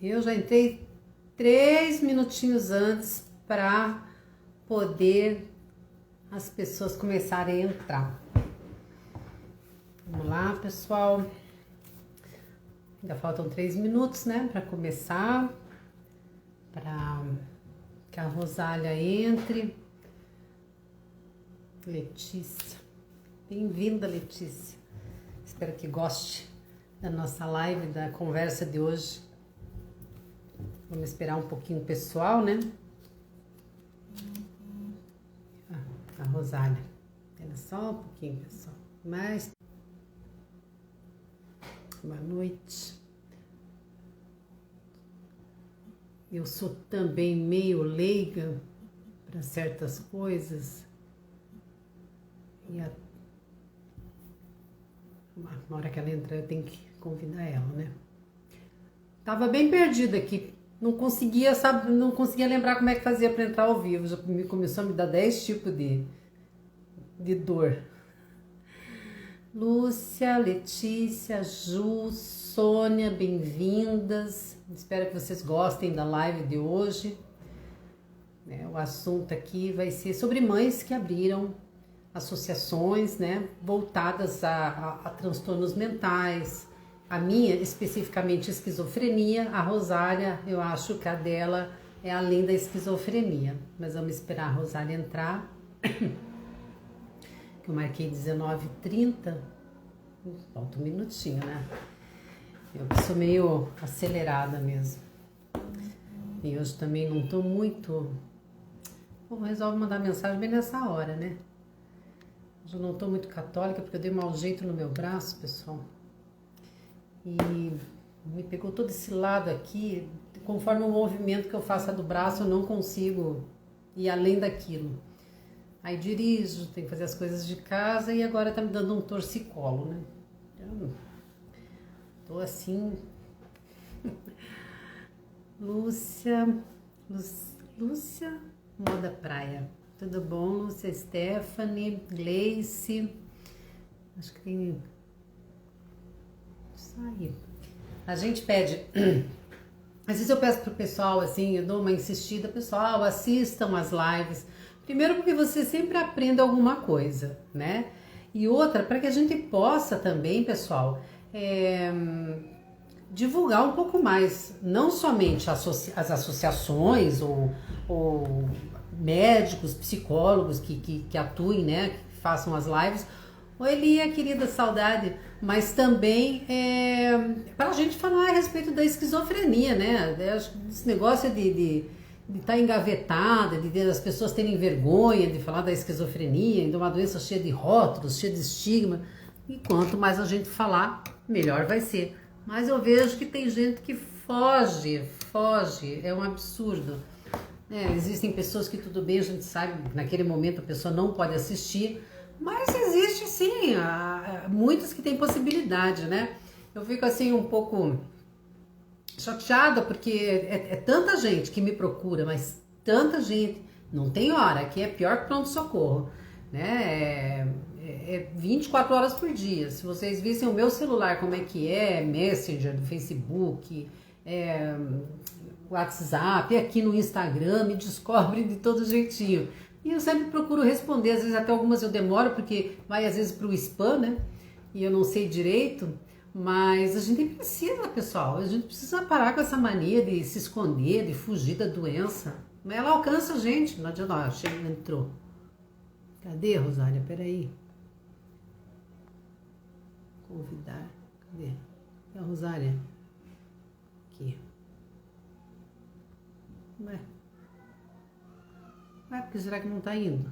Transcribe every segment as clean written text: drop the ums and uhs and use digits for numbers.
Eu já entrei 3 minutinhos antes para poder as pessoas começarem a entrar. Vamos lá, pessoal. Ainda faltam 3 minutos, né, para começar, para que a Rosália entre. Letícia, bem-vinda, Letícia. Espero que goste da nossa live, da conversa de hoje. Vamos esperar um pouquinho o pessoal, né? A Rosália. Espera só um pouquinho, pessoal. Mas boa noite. Eu sou também meio leiga para certas coisas. E na hora que ela entrar, eu tenho que convidar ela, né? Tava bem perdida aqui. Não conseguia, sabe, não conseguia lembrar como é que fazia para entrar ao vivo. Já começou a me dar 10 tipos de dor. Lúcia, Letícia, Ju, Sônia, bem-vindas. Espero que vocês gostem da live de hoje. O assunto aqui vai ser sobre mães que abriram associações, né, voltadas a transtornos mentais. A minha, especificamente, esquizofrenia. A Rosália, eu acho que a dela é além da esquizofrenia. Mas vamos esperar a Rosália entrar. Que eu marquei 19h30. Falta um minutinho, né? Eu sou meio acelerada mesmo. E hoje também não tô muito... Bom, resolvo mandar mensagem bem nessa hora, né? Hoje eu não tô muito católica porque eu dei mau jeito no meu braço, pessoal. E me pegou todo esse lado aqui. Conforme o movimento que eu faço do braço, eu não consigo ir além daquilo. Aí dirijo, tenho que fazer as coisas de casa e agora tá me dando um torcicolo, né? Então, tô assim... Lúcia, Moda Praia. Tudo bom, Lúcia? Stephanie, Gleice. Acho que tem... Isso aí. A gente pede... Às vezes eu peço pro pessoal, assim, eu dou uma insistida, pessoal, assistam as lives. Primeiro porque você sempre aprende alguma coisa, né? E outra, para que a gente possa também, pessoal, divulgar um pouco mais, não somente as associações ou médicos, psicólogos que atuem, né, que façam as lives. Oi, Elia, querida, saudade. Mas também para a gente falar a respeito da esquizofrenia, né? Esse negócio de estar engavetada, de as pessoas terem vergonha de falar da esquizofrenia, de uma doença cheia de rótulos, cheia de estigma. E quanto mais a gente falar, melhor vai ser. Mas eu vejo que tem gente que foge, é um absurdo. Existem pessoas que tudo bem, a gente sabe, naquele momento a pessoa não pode assistir, mas existe sim, muitas que têm possibilidade, né? Eu fico assim um pouco chateada porque é tanta gente que me procura, mas tanta gente, não tem hora, que é pior que pronto-socorro, né? É 24 horas por dia. Se vocês vissem o meu celular, como é que é, Messenger, do Facebook, WhatsApp, aqui no Instagram, me descobre de todo jeitinho. E eu sempre procuro responder, às vezes até algumas eu demoro, porque vai às vezes para o spam, né? E eu não sei direito, mas a gente precisa, pessoal, a gente precisa parar com essa mania de se esconder, de fugir da doença. Mas ela alcança a gente, não adianta, ó, entrou. Cadê, Rosália? Peraí. Convidar, cadê? É a Rosália? Aqui. Ué, porque será que não tá indo?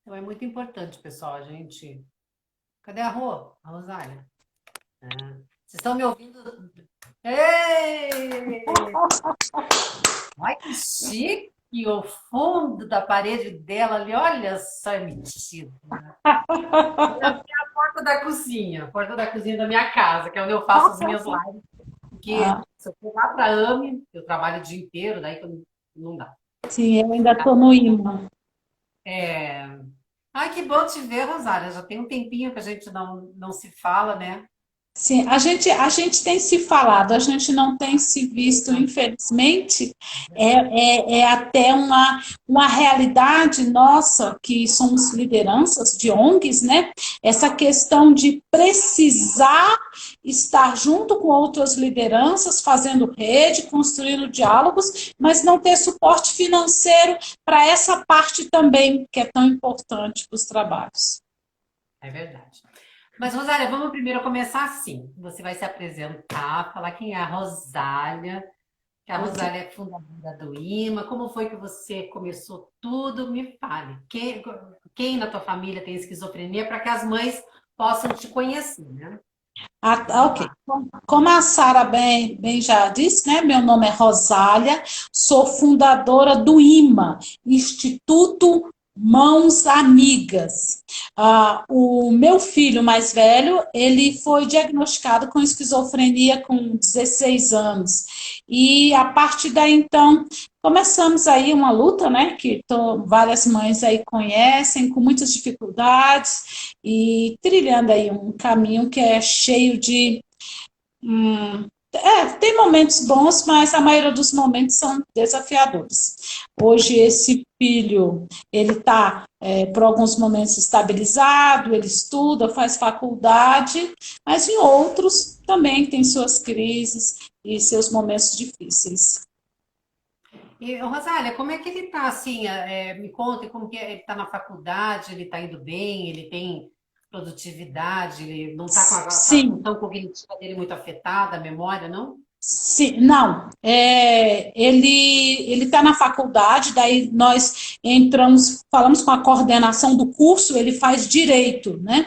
Então é muito importante, pessoal, a gente... Cadê a Rô? A Rosália? Vocês estão me ouvindo? Ei! Ai, que chique! O fundo da parede dela ali, olha só, é mentira. A porta da cozinha, a porta da cozinha da minha casa, que é onde eu faço as minhas lives. Porque Ah, se eu for lá para a AME, eu trabalho o dia inteiro, daí não dá. sim, eu ainda estou no imã. É, Ai, que bom te ver, Rosália. Já tem um tempinho que a gente não se fala, né? Sim, a gente tem se falado, a gente não tem se visto, infelizmente, é até uma realidade nossa, que somos lideranças de ONGs, né? Essa questão de precisar estar junto com outras lideranças, fazendo rede, construindo diálogos, mas não ter suporte financeiro para essa parte também, que é tão importante para os trabalhos. É verdade. Mas, Rosália, vamos primeiro começar assim. Você vai se apresentar, falar quem é a Rosália, que a Ok. Rosália é fundadora do IMA. Como foi que você começou tudo? Me fale. Quem na tua família tem esquizofrenia para que as mães possam te conhecer, né? Vamos Ok. lá. Como a Sara bem já disse, né? Meu nome é Rosália, sou fundadora do IMA, Instituto Mãos Amigas. O meu filho mais velho, ele foi diagnosticado com esquizofrenia com 16 anos. E a partir daí, então, começamos aí uma luta, né? Que várias mães aí conhecem, com muitas dificuldades, e trilhando aí um caminho que é cheio de. Tem momentos bons, mas a maioria dos momentos são desafiadores. Hoje, esse filho, ele está, por alguns momentos, estabilizado, ele estuda, faz faculdade, mas em outros também tem suas crises e seus momentos difíceis. E, Rosália, como é que ele tá assim? Me conta como que ele está na faculdade, ele está indo bem, ele tem produtividade, ele não está com a Sim, função cognitiva dele muito afetada, a memória, não? sim, não. Ele está na faculdade, daí nós entramos, falamos com a coordenação do curso, ele faz direito, né?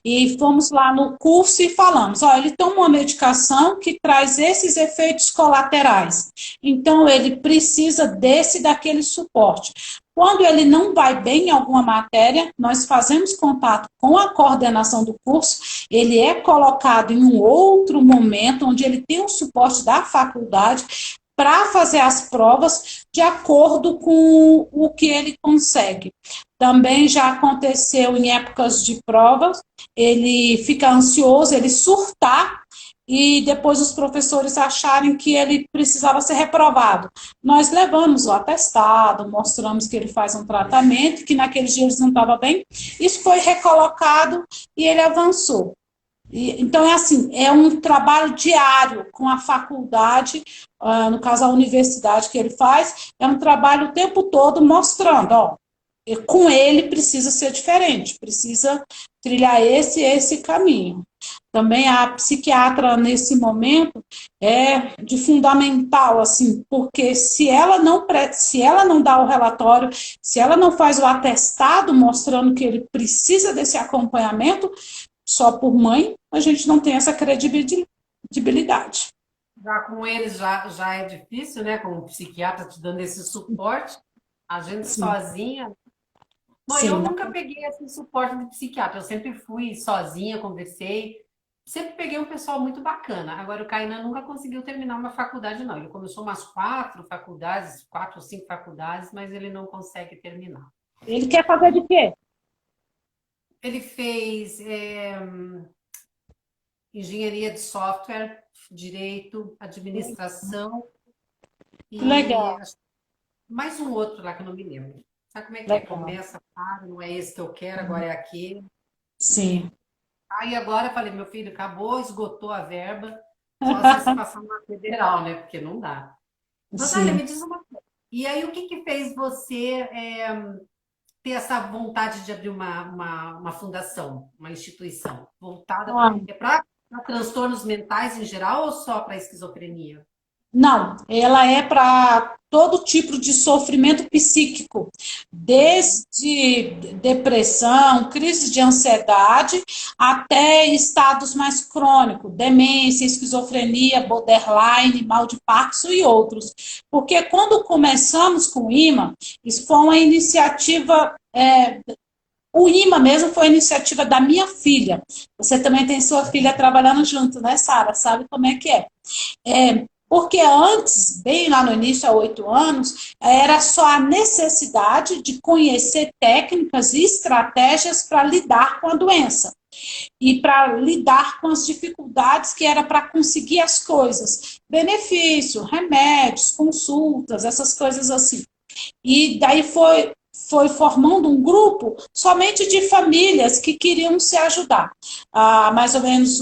E fomos lá no curso e falamos: ó, ele toma uma medicação que traz esses efeitos colaterais, então ele precisa desse daquele suporte. Quando ele não vai bem em alguma matéria, nós fazemos contato com a coordenação do curso, ele é colocado em um outro momento, onde ele tem o suporte da faculdade para fazer as provas de acordo com o que ele consegue. Também já aconteceu em épocas de provas, ele fica ansioso, ele surtar e depois os professores acharem que ele precisava ser reprovado. Nós levamos o atestado, mostramos que ele faz um tratamento, que naqueles dias ele não estava bem, isso foi recolocado e ele avançou. Então, é assim, é um trabalho diário com a faculdade, no caso a universidade que ele faz, é um trabalho o tempo todo mostrando, ó, com ele precisa ser diferente, precisa trilhar esse caminho. Também a psiquiatra nesse momento é de fundamental, assim, porque se ela não dá o relatório, se ela não faz o atestado mostrando que ele precisa desse acompanhamento, só por mãe, a gente não tem essa credibilidade. Já com eles já é difícil, né? Com o psiquiatra te dando esse suporte, a gente Sim, sozinha. Bom, eu sim. nunca peguei esse suporte de psiquiatra, eu sempre fui sozinha, conversei, sempre peguei um pessoal muito bacana. Agora, o Kainan nunca conseguiu terminar uma faculdade, não. Ele começou umas 4 faculdades, 4 ou 5 faculdades, mas ele não consegue terminar. Ele quer fazer de quê? Ele fez engenharia de software, direito, administração e Legal, mais um outro lá que eu não me lembro. Sabe como é que é? legal. Começa, para, não é esse que eu quero, agora é aquele. Sim. Aí agora eu falei, meu filho, acabou, esgotou a verba, só se você passar na federal, né? Porque não dá. Natália, Sim. me diz uma coisa. E aí, o que que fez você ter essa vontade de abrir uma fundação, uma instituição voltada Ah, para transtornos mentais em geral ou só para esquizofrenia? não, ela é para todo tipo de sofrimento psíquico, desde depressão, crise de ansiedade, até estados mais crônicos, demência, esquizofrenia, borderline, mal de Parkinson e outros. Porque quando começamos com o IMA, isso foi uma iniciativa. O IMA mesmo foi a iniciativa da minha filha. Você também tem sua filha trabalhando junto, né, Sara? Sabe como é que é? Porque antes, bem lá no início, há 8 anos, era só a necessidade de conhecer técnicas e estratégias para lidar com a doença e para lidar com as dificuldades que era para conseguir as coisas, benefício, remédios, consultas, essas coisas assim. E daí foi formando um grupo somente de famílias que queriam se ajudar. Há mais ou menos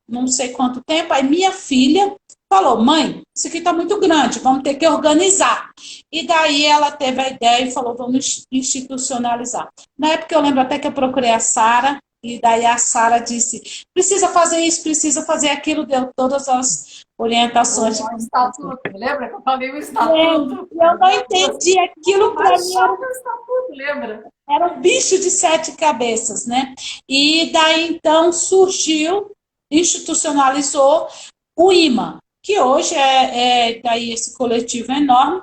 não sei quanto tempo, aí minha filha falou, mãe, isso aqui está muito grande, vamos ter que organizar. E daí ela teve a ideia e falou, vamos institucionalizar. Na época eu lembro até que eu procurei a Sara, e daí a Sara disse, precisa fazer isso, precisa fazer aquilo, deu todas as orientações de O como fazer. estatuto, lembra que eu falei o Gente, estatuto? eu não entendi aquilo, para Mas mim só que o estatuto, lembra? era um bicho de 7 cabeças, né? E daí então surgiu, institucionalizou o IMA, que hoje é daí esse coletivo enorme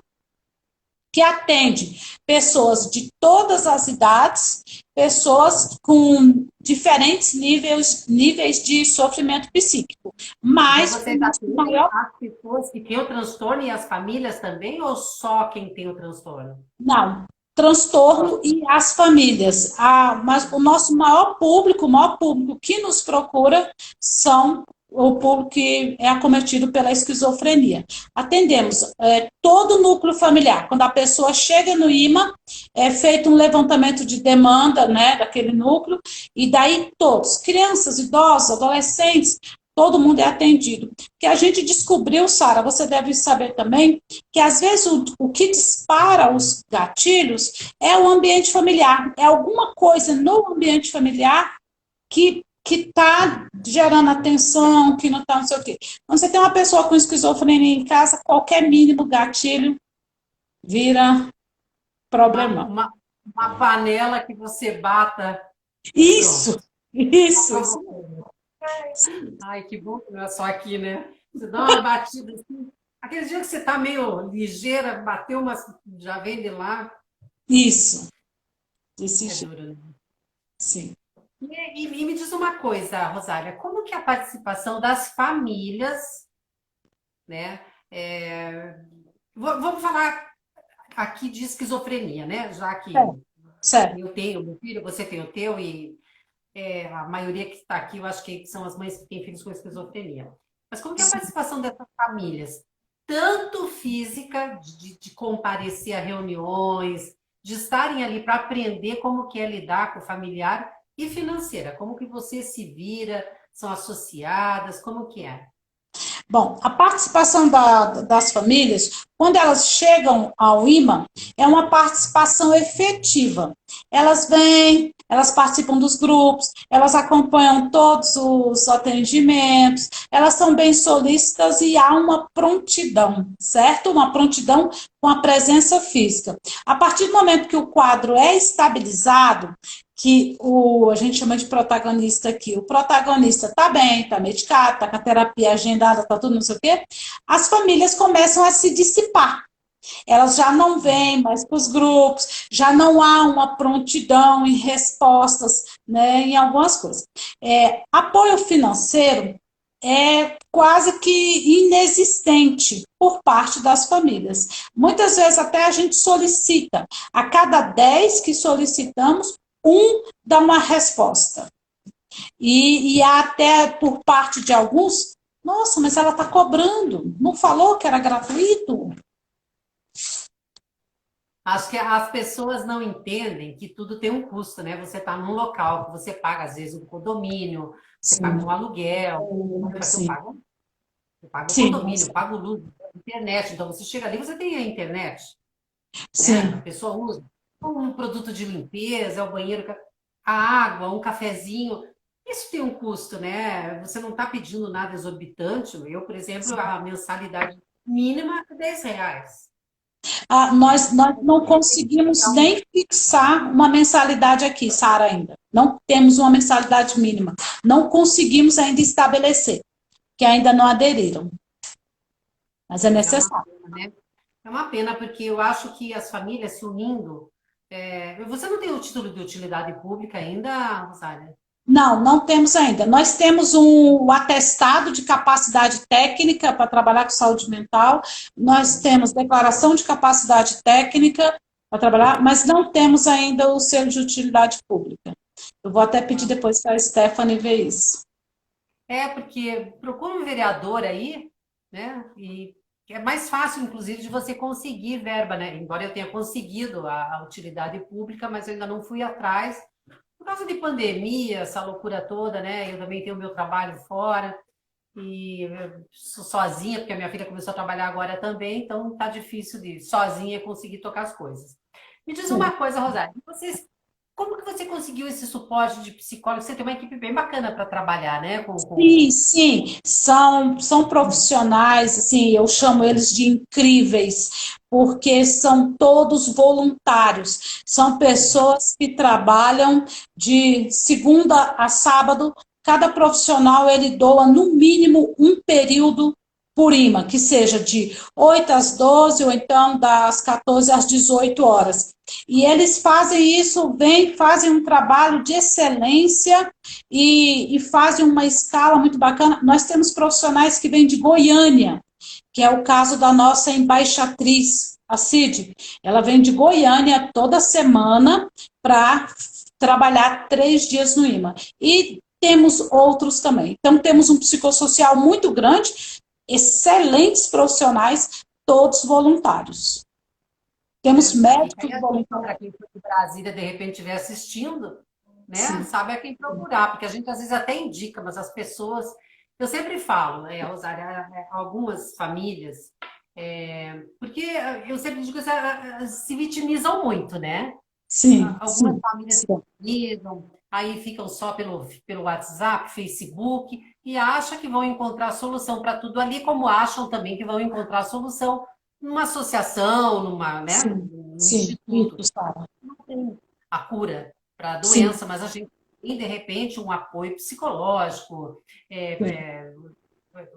que atende pessoas de todas as idades, pessoas com diferentes níveis de sofrimento psíquico. Então Mas o vocês nosso atendem maior. as pessoas que têm o transtorno e as famílias também, ou só quem tem o transtorno? Não, transtorno e as famílias. Mas o maior público que nos procura são o público que é acometido pela esquizofrenia. Atendemos todo o núcleo familiar. Quando a pessoa chega no IMA, é feito um levantamento de demanda, né, daquele núcleo, e daí todos, crianças, idosos, adolescentes, todo mundo é atendido. Que a gente descobriu, Sara, você deve saber também, que às vezes o que dispara os gatilhos é o ambiente familiar, é alguma coisa no ambiente familiar que está gerando atenção, que não está não sei o quê. Quando você tem uma pessoa com esquizofrenia em casa, qualquer mínimo gatilho vira Uma, problema. uma, uma panela que você bata e Isso, pronto. Tá isso. provocando. Ai, que bom que não é só aqui, né? Você dá uma batida assim. Aquele dia que você tá meio ligeira, bateu uma, já vem de lá, Isso, desse é jeito, duro, né? sim. E me diz uma coisa, Rosália, como que é a participação das famílias, né? Vamos falar aqui de esquizofrenia, né? Já que Certo, eu tenho meu filho, você tem o teu, e a maioria que está aqui, eu acho que são as mães que têm filhos com esquizofrenia. Mas como que é a certo. participação dessas famílias? Tanto física, de comparecer a reuniões, de estarem ali para aprender como que é lidar com o familiar, e financeira, como que você se vira, são associadas, como que é? Bom, a participação das famílias, quando elas chegam ao IMA, é uma participação efetiva. Elas vêm, elas participam dos grupos, elas acompanham todos os atendimentos, elas são bem solícitas e há uma prontidão, certo? Uma prontidão com a presença física. A partir do momento que o quadro é estabilizado, que a gente chama de protagonista aqui, o protagonista está bem, está medicado, está com a terapia agendada, está tudo não sei o quê, as famílias começam a se dissipar. Elas já não vêm mais para os grupos, já não há uma prontidão em respostas, né, em algumas coisas. Apoio financeiro é quase que inexistente por parte das famílias. Muitas vezes até a gente solicita, a cada 10 que solicitamos, um dá uma resposta. E até por parte de alguns, nossa, mas ela está cobrando, não falou que era gratuito? Acho que as pessoas não entendem que tudo tem um custo, né? Você está num local que você paga, às vezes, um condomínio, você paga um Sim, aluguel, sim, eu pago o sim, condomínio, eu pago luz, internet. Então, você chega ali, você tem a internet, né? A sim. pessoa usa um produto de limpeza, é o banheiro, a água, um cafezinho. Isso tem um custo, né? Você não está pedindo nada exorbitante. Eu, por exemplo, a mensalidade mínima é R$ 10. Nós não conseguimos nem fixar uma mensalidade aqui, Sara, ainda. Não temos uma mensalidade mínima. Não conseguimos ainda estabelecer, que ainda não aderiram. Mas é Mas é uma necessário. pena, né? É uma pena, porque eu acho que as famílias se unindo. Você não tem o título de utilidade pública ainda, Rosália? Não, não temos ainda. Nós temos um atestado de capacidade técnica para trabalhar com saúde mental, nós temos declaração de capacidade técnica para trabalhar, mas não temos ainda o selo de utilidade pública. Eu vou até pedir depois para a Stephanie ver isso. Porque procura um vereador aí, né? E é mais fácil, inclusive, de você conseguir verba, né? Embora eu tenha conseguido a utilidade pública, mas eu ainda não fui atrás. Por causa de pandemia, essa loucura toda, né? Eu também tenho meu trabalho fora e eu sou sozinha, porque a minha filha começou a trabalhar agora também, então tá difícil de sozinha conseguir tocar as coisas. Me diz uma coisa, Rosário, como que você conseguiu esse suporte de psicólogo? Você tem uma equipe bem bacana para trabalhar, né? Sim, sim, são profissionais, assim, eu chamo eles de incríveis, porque são todos voluntários, são pessoas que trabalham de segunda a sábado, cada profissional ele doa no mínimo um período por imã, que seja de 8 às 12 ou então das 14 às 18 horas. E eles fazem isso, fazem um trabalho de excelência e fazem uma escala muito bacana. Nós temos profissionais que vêm de Goiânia, que é o caso da nossa embaixatriz, a Cid. Ela vem de Goiânia toda semana para trabalhar 3 dias no IMA. E temos outros também. Então, temos um psicossocial muito grande, excelentes profissionais, todos voluntários. Temos médicos voluntários. Para quem foi de Brasília, de repente, estiver assistindo, né? Sim. Sabe a quem procurar, porque a gente às vezes até indica, mas as pessoas. Eu sempre falo, né, Rosária, algumas famílias, porque eu sempre digo que se vitimizam muito, né? Sim, Algumas sim, famílias se sim. vitimizam, aí ficam só pelo WhatsApp, Facebook, e acham que vão encontrar solução para tudo ali, como acham também que vão encontrar solução numa associação, né, Sim, num sim, instituto. isso, Sara. Não tem a cura para a Sim, doença, mas a gente tem, de repente, um apoio psicológico, sim. é, é,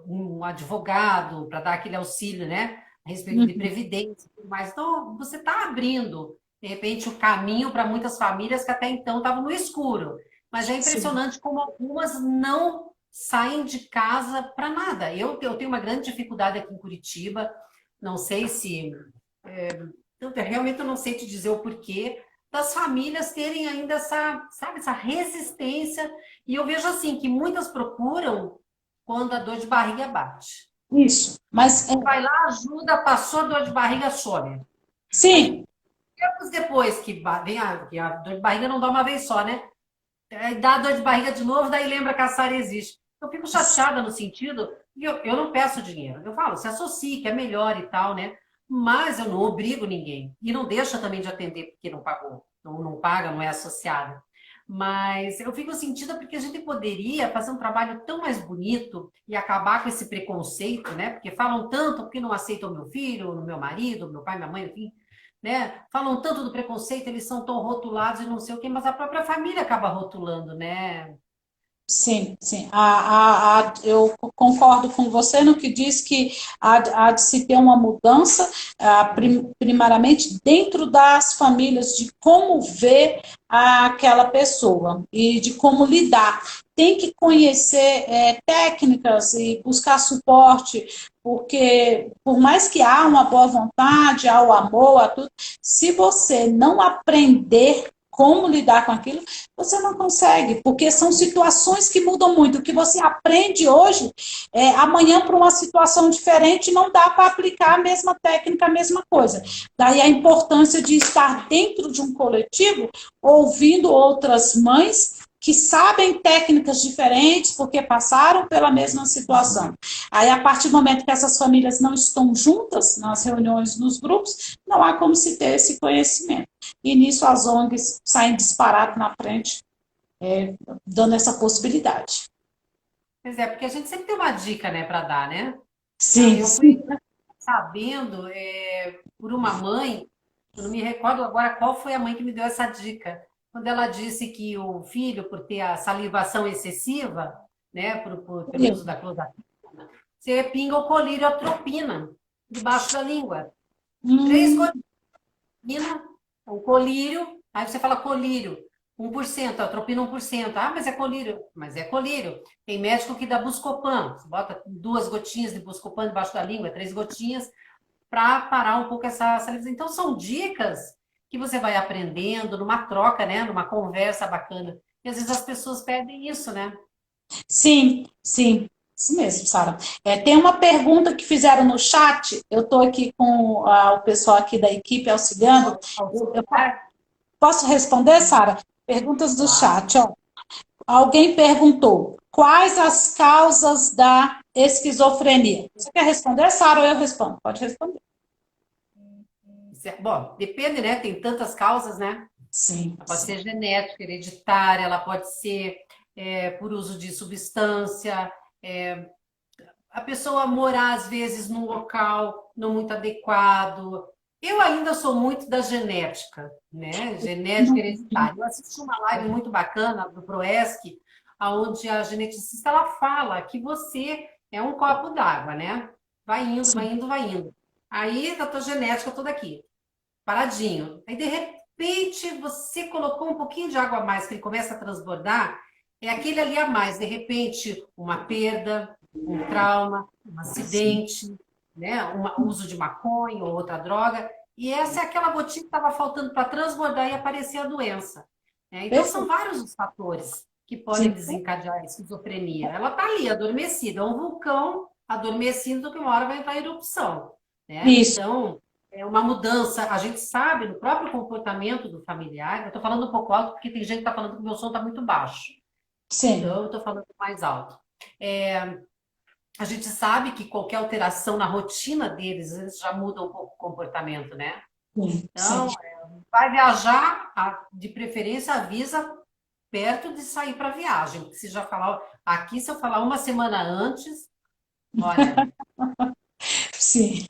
um advogado para dar aquele auxílio, né, a respeito de Uhum. previdência e tudo mais. Então, você está abrindo, de repente, o caminho para muitas famílias que até então estavam no escuro. Mas é Sim, impressionante como algumas não saem de casa para nada. Eu tenho uma grande dificuldade aqui em Curitiba, não sei se. Realmente eu não sei te dizer o porquê das famílias terem ainda essa, sabe, essa resistência. E eu vejo assim que muitas procuram quando a dor de barriga bate. isso. Mas, Vai lá, ajuda, passou a dor de barriga, some. Aí, sim, tempos depois que a dor de barriga não dá uma vez só, né? Aí dá a dor de barriga de novo, daí lembra que a SARA existe. Eu fico chateada no sentido, e eu não peço dinheiro. Eu falo, se associe, que é melhor e tal, né? Mas eu não obrigo ninguém. E não deixa também de atender porque não pagou. Não paga, não é associada. Mas eu fico sentida porque a gente poderia fazer um trabalho tão mais bonito e acabar com esse preconceito, né? Porque falam tanto porque não aceitam o meu filho, o meu marido, meu pai, minha mãe, enfim, né? Falam tanto do preconceito, eles são tão rotulados e não sei o quê, mas a própria família acaba rotulando, né? sim, sim. Eu concordo com você no que diz que há de se ter uma mudança, primariamente dentro das famílias, de como ver aquela pessoa e de como lidar. Tem que conhecer técnicas e buscar suporte, porque por mais que há uma boa vontade, há o amor, há tudo, se você não aprender como lidar com aquilo, você não consegue, porque são situações que mudam muito. O que você aprende hoje, amanhã para uma situação diferente, não dá para aplicar a mesma técnica, a mesma coisa. Daí a importância de estar dentro de um coletivo, ouvindo outras mães que sabem técnicas diferentes, porque passaram pela mesma situação. Aí, a partir do momento que essas famílias não estão juntas nas reuniões, nos grupos, não há como se ter esse conhecimento. E nisso as ONGs saem disparadas na frente, dando essa possibilidade. Pois é, porque a gente sempre tem uma dica, né, para dar, né? Sim, Eu sim. fui sabendo por uma mãe, eu não me recordo agora qual foi a mãe que me deu essa dica, quando ela disse que o filho, por ter a salivação excessiva, né, pelo uso da clozapina, você pinga o colírio atropina debaixo da língua. 3 Hum, colírios, o colírio, aí você fala colírio. 1%, atropina 1%. Ah, mas é colírio. Mas é colírio. Tem médico que dá Buscopan. Você bota 2 gotinhas de Buscopan debaixo da língua, 3 gotinhas, para parar um pouco essa salivação. Então, são dicas que você vai aprendendo numa troca, né? Numa conversa bacana. E às vezes as pessoas pedem isso, né? Sim, sim, isso mesmo, Sara. Tem uma pergunta que fizeram no chat, eu estou aqui com o pessoal aqui da equipe auxiliando. Eu Auxiliar, posso responder, Sara? Perguntas do claro. chat, ó. Alguém perguntou: quais as causas da esquizofrenia? Você quer responder, Sara, ou eu respondo? Pode responder. Bom, depende, né? Tem tantas causas, né? Sim, Ela pode sim, ser genética, hereditária, ela pode ser por uso de substância, a pessoa morar, às vezes, num local não muito adequado. Eu ainda sou muito da genética, né? Genética hereditária. Eu assisti uma live muito bacana do Proesc, onde a geneticista ela fala que você é um copo d'água, né? Vai indo, vai sim. indo, vai indo. Aí a tua genética toda aqui, paradinho. Aí, de repente, você colocou um pouquinho de água a mais, que ele começa a transbordar, é aquele ali a mais. De repente, uma perda, um trauma, um acidente, né? Um uso de maconha ou outra droga. E essa é aquela gotinha que estava faltando para transbordar e aparecer a doença. Né? Então, são Perfeito. vários os fatores que podem Sim, desencadear a esquizofrenia. Ela está ali, adormecida. É um vulcão adormecido que uma hora vai entrar em erupção. Né? isso. Então, é uma mudança. A gente sabe no próprio comportamento do familiar. Eu estou falando um pouco alto porque tem gente que está falando que o meu som está muito baixo. Sim, Então, eu estou falando mais alto. É, a gente sabe que qualquer alteração na rotina deles, eles já muda um pouco o comportamento, né? sim, sim. Então, vai viajar, de preferência avisa perto de sair para viagem. Porque se já falar, aqui se eu falar uma semana antes, olha, Sim.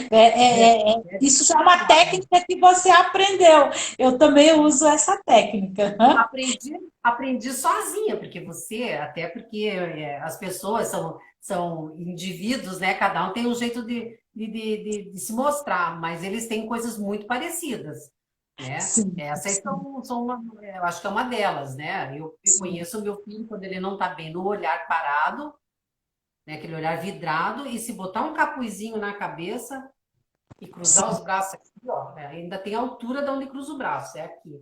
deve, deve Isso já é uma técnica que você aprendeu. Eu também uso essa técnica. aprendi sozinha, porque você, até porque as pessoas são indivíduos, né? Cada um tem um jeito de se mostrar, mas eles têm coisas muito parecidas, né? Sim, Essas sim, eu acho que é uma delas, né? Eu sim. conheço o meu filho quando ele não está bem no olhar parado, né? Aquele olhar vidrado, e se botar um capuzinho na cabeça e cruzar os Sim, braços aqui, ó, ainda tem a altura de onde cruza o braço, é aqui.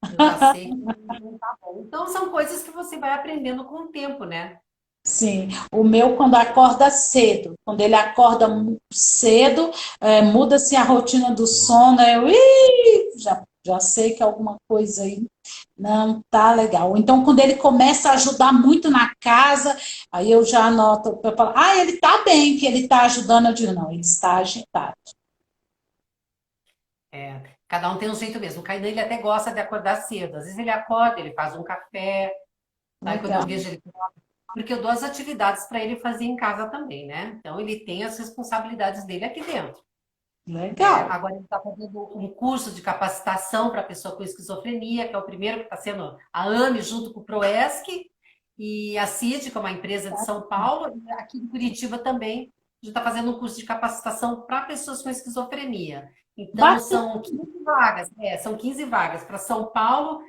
Eu já sei que não tá bom. Então, são coisas que você vai aprendendo com o tempo, né? sim. O meu, quando acorda cedo, quando ele acorda cedo, muda-se a rotina do sono, já sei que alguma coisa aí não tá legal. Então, quando ele começa a ajudar muito na casa, aí eu já anoto, eu falo, ele tá bem, que ele tá ajudando, eu digo, não, ele está agitado. Cada um tem um jeito mesmo. O Kainan, ele até gosta de acordar cedo. Às vezes ele acorda, ele faz um café, sabe? Quando eu Legal, vejo ele... Porque eu dou as atividades para ele fazer em casa também, né? Então, ele tem as responsabilidades dele aqui dentro. legal. Agora ele está fazendo um curso de capacitação para pessoa com esquizofrenia, que é o primeiro que está sendo a AME junto com o Proesc e a CID, que é uma empresa de São Paulo, e aqui em Curitiba também. A gente está fazendo um curso de capacitação para pessoas com esquizofrenia. Então, Bacana. são 15 vagas, são 15 vagas para São Paulo.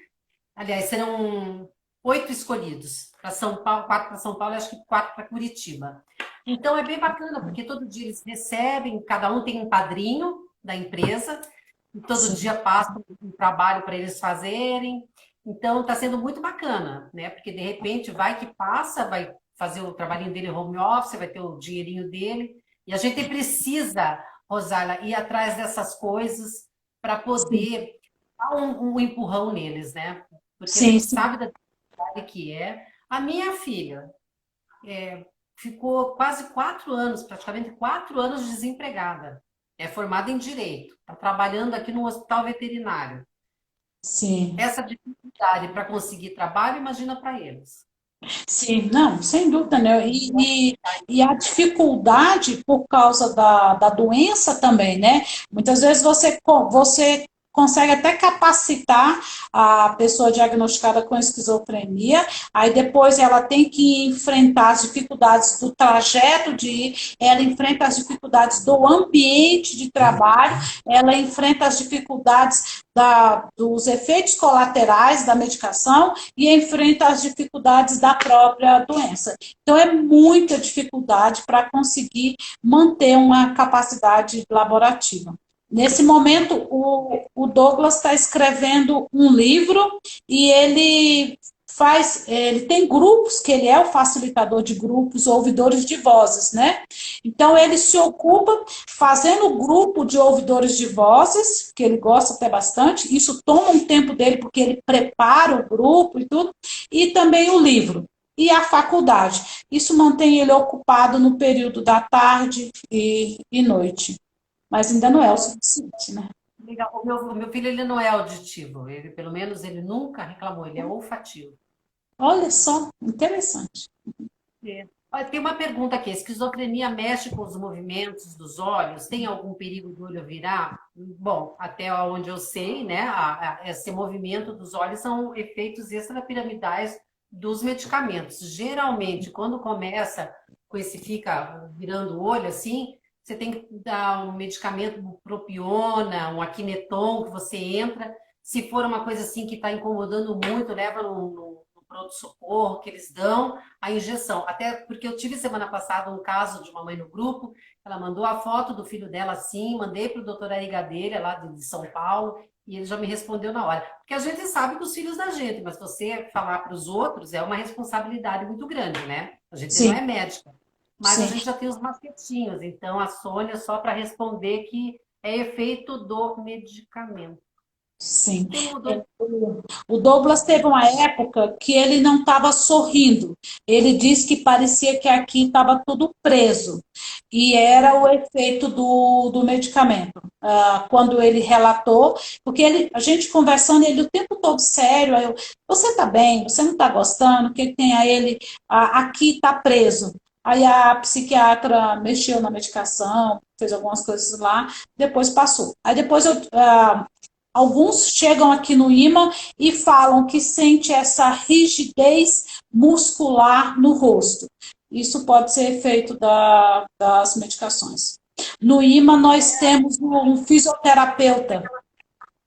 Aliás, serão 8 escolhidos para São Paulo, 4 para São Paulo e acho que 4 para Curitiba. Então é bem bacana, porque todo dia eles recebem, cada um tem um padrinho da empresa, e todo Sim, dia passa um trabalho para eles fazerem. Então está sendo muito bacana, né? Porque de repente vai que passa, vai fazer o trabalhinho dele home office, vai ter o dinheirinho dele. E a gente precisa, Rosala, ir atrás dessas coisas para sim, poder dar um empurrão neles, né? Porque a sim, gente sim. sabe da dificuldade que é. A minha filha ficou quase 4 anos, praticamente 4 anos desempregada. É formada em direito, está trabalhando aqui no hospital veterinário. Sim. Essa dificuldade para conseguir trabalho, imagina para eles. Sim, não, sem dúvida, né? E a dificuldade por causa da doença também, né? Muitas vezes você consegue até capacitar a pessoa diagnosticada com esquizofrenia, aí depois ela tem que enfrentar as dificuldades do trajeto de ir, ela enfrenta as dificuldades do ambiente de trabalho, ela enfrenta as dificuldades dos efeitos colaterais da medicação e enfrenta as dificuldades da própria doença. Então, é muita dificuldade para conseguir manter uma capacidade laborativa. Nesse momento, o Douglas está escrevendo um livro e ele tem grupos, que ele é o facilitador de grupos, ouvidores de vozes, né? Então, ele se ocupa fazendo o grupo de ouvidores de vozes, que ele gosta até bastante, isso toma um tempo dele, porque ele prepara o grupo e tudo, e também o livro. E a faculdade. Isso mantém ele ocupado no período da tarde e noite. Mas ainda não é o suficiente, né? Legal. O meu filho, ele não é auditivo. Ele, pelo menos, ele nunca reclamou. Ele é olfativo. Olha só, interessante. É. Olha, tem uma pergunta aqui. Esquizofrenia mexe com os movimentos dos olhos? Tem algum perigo do olho virar? Bom, até onde eu sei, né? Esse movimento dos olhos são efeitos extrapiramidais dos medicamentos. Geralmente, quando começa com esse fica virando o olho assim, você tem que dar um medicamento, um propiona, um Aquineton, que você entra. Se for uma coisa assim que está incomodando muito, leva no pronto-socorro que eles dão a injeção. Até porque eu tive semana passada um caso de uma mãe no grupo, ela mandou a foto do filho dela assim, mandei para o doutor Arigadeira, lá de São Paulo, e ele já me respondeu na hora. Porque a gente sabe que os filhos da gente, mas você falar para os outros é uma responsabilidade muito grande, né? A gente não Sim, é médica. Mas a sim. gente já tem os masketinhos, então a Sônia, só para responder que é efeito do medicamento. Sim. Tem um doutor. O Douglas teve uma época que ele não estava sorrindo. Ele disse que parecia que aqui estava tudo preso. E era o efeito do medicamento. Quando ele relatou, porque a gente conversando, ele o tempo todo sério, aí você está bem, você não está gostando, o que tem a ele, aqui está preso. Aí a psiquiatra mexeu na medicação, fez algumas coisas lá, depois passou. Aí depois alguns chegam aqui no IMA e falam que sente essa rigidez muscular no rosto. Isso pode ser efeito das medicações. No IMA, nós temos um fisioterapeuta.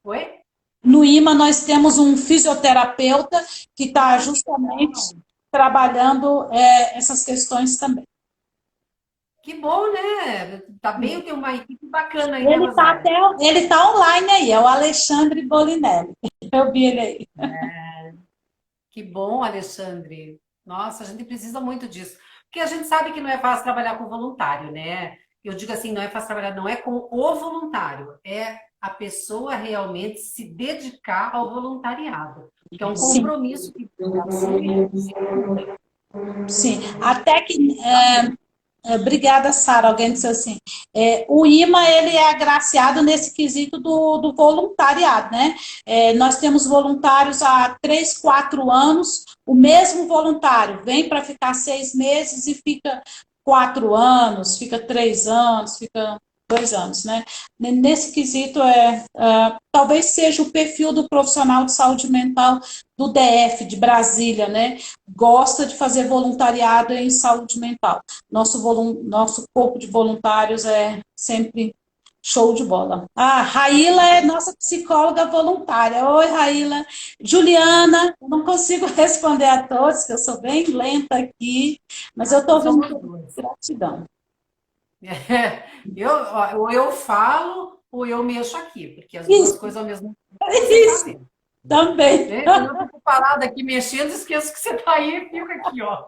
Oi? No IMA, nós temos um fisioterapeuta que está justamente trabalhando essas questões também. Que bom, né? Tá bem, tem uma equipe bacana aí, né, Ele está Rosário? até, ele tá online aí, é o Alexandre Bolinelli. Eu vi ele aí. Que bom, Alexandre. Nossa, a gente precisa muito disso. Porque a gente sabe que não é fácil trabalhar com voluntário, né? Eu digo assim, não é fácil trabalhar, não é com o voluntário, é a pessoa realmente se dedicar ao voluntariado, que é um Sim, compromisso que assume. sim. Até que obrigada, Sara. Alguém disse assim, o IMA ele é agraciado nesse quesito do voluntariado, né? Nós temos voluntários há 3, 4 anos, o mesmo voluntário vem para ficar 6 meses e fica 4 anos, fica 3 anos, fica 2 anos, né? Nesse quesito, talvez seja o perfil do profissional de saúde mental do DF, de Brasília, né? Gosta de fazer voluntariado em saúde mental. Nosso corpo de voluntários é sempre show de bola. Raíla é nossa psicóloga voluntária. Oi, Raíla. Juliana, eu não consigo responder a todos, que eu sou bem lenta aqui, mas eu estou Somos vendo dois. gratidão. Ou eu falo ou eu mexo aqui, porque as duas Isso, coisas ao mesmo tempo você está isso, vendo. também. Né? Quando eu fico parada aqui mexendo, esqueço que você está aí e fica aqui, ó.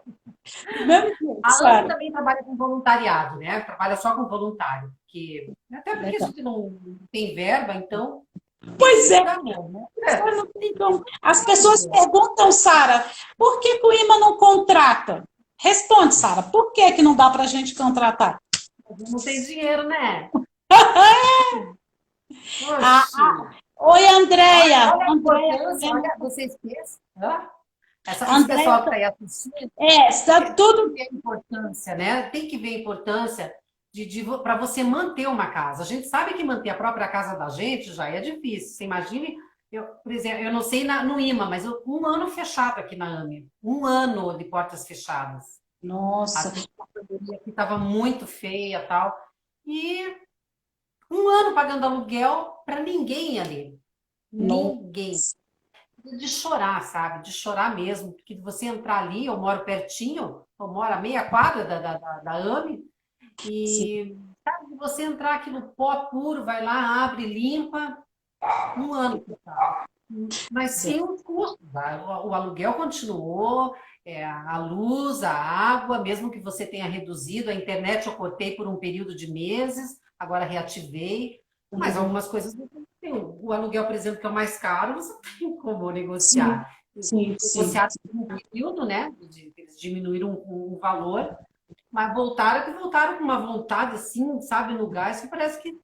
Do mesmo jeito, A Ana Sara. também trabalha com voluntariado, né? Trabalha só com voluntário, até porque a Legal. gente não tem verba, então tem que Pois ir é, por amor, né? não tem como. As pessoas perguntam, Sara, por que o IMA não contrata? Responde, Sara, por que não dá para a gente contratar? Não tem dinheiro, né? Ah, Oxi. oi, Andréia. Olha a Andréia, importância, olha, você esquece. Hã? Esse Andréia, pessoal que está aí assistindo, está tudo. tem que ver a importância, né? Tem que ver a importância para você manter uma casa. A gente sabe que manter a própria casa da gente já é difícil. Você imagine, por exemplo, eu não sei no IMA, mas um ano fechado aqui na AME. Um ano de portas fechadas. Nossa. A pandemia aqui estava muito feia e tal. E um ano pagando aluguel para ninguém ali. Ninguém. Nossa. De chorar, sabe? De chorar mesmo. Porque você entrar ali, eu moro pertinho, eu moro a meia quadra da AME, Sim. e sabe, você entrar aqui no pó puro, vai lá, abre, limpa, um ano total. Mas sem um custo, tá? O aluguel continuou, a luz, a água, mesmo que você tenha reduzido, a internet eu cortei por um período de meses, agora reativei, mas Uhum. algumas coisas não tem. O aluguel, por exemplo, que é o mais caro, você não tem como Sim, negociar. sim, sim. Negociar por um período, né? Eles diminuíram o valor, mas voltaram com uma vontade, assim, sabe, no gás, que parece que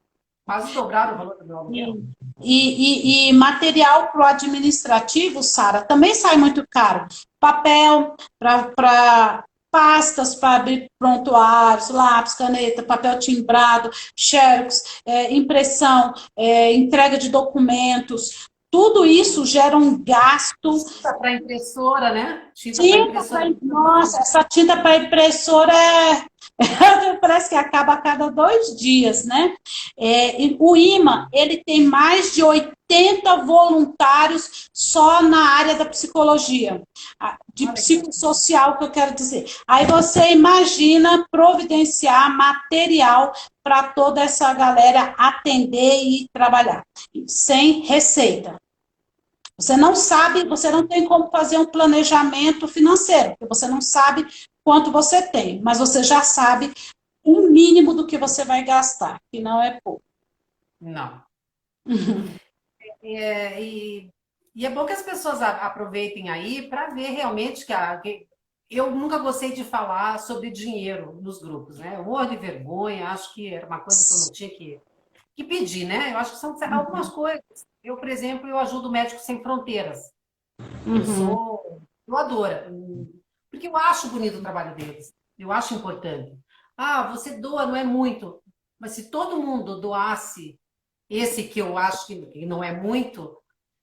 quase dobraram o valor do meu aluguel. Sim. E material para o administrativo, Sara, também sai muito caro. Papel para pastas para abrir prontuários, lápis, caneta, papel timbrado, xerox, impressão, entrega de documentos. Tudo isso gera um gasto. Tinta para impressora, né? Tinta para Tinta impressora. nossa, essa tinta para impressora parece que acaba a cada 2 dias, né? E o IMA, ele tem mais de 80 voluntários só na área da psicologia, de Olha que psicossocial, que eu quero dizer. Aí você imagina providenciar material para toda essa galera atender e trabalhar, sem receita. Você não sabe, você não tem como fazer um planejamento financeiro, porque você não sabe quanto você tem, mas você já sabe o mínimo do que você vai gastar, que não é pouco. não. Uhum. E é bom que as pessoas aproveitem aí para ver realmente que eu nunca gostei de falar sobre dinheiro nos grupos, né? Eu morro de vergonha, acho que era uma coisa que eu não tinha que pedir, né? Eu acho que são algumas coisas. Eu, por exemplo, eu ajudo Médicos Sem Fronteiras. Eu Uhum. sou doadora, porque eu acho bonito o trabalho deles. Eu acho importante. Ah, você doa, não é muito. Mas se todo mundo doasse esse que eu acho que não é muito,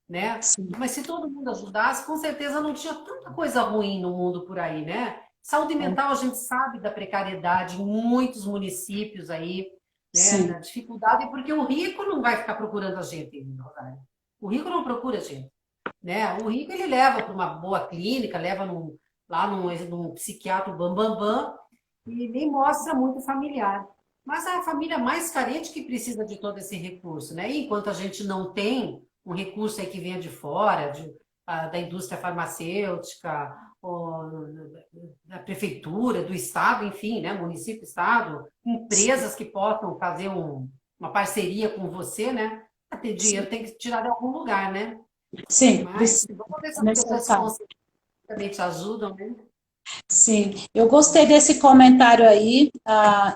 né? Sim, Mas se todo mundo ajudasse, com certeza não tinha tanta coisa ruim no mundo por aí, né? Saúde mental, a gente sabe da precariedade em muitos municípios aí, né? sim, Da dificuldade, porque o rico não vai ficar procurando a gente, Rosário. O rico não procura a gente, né? O rico ele leva para uma boa clínica, leva lá num psiquiatra bam, bam, e nem mostra muito familiar. Mas é a família mais carente que precisa de todo esse recurso, né? E enquanto a gente não tem um recurso aí que venha de fora, da indústria farmacêutica, ou da prefeitura, do estado, enfim, né? Município, estado, empresas que possam fazer uma parceria com você, né? Para ter dinheiro tem que tirar de algum lugar, né? sim, Mas vamos ver se é as pessoas que necessário. também te ajudam, né? Sim, eu gostei desse comentário aí.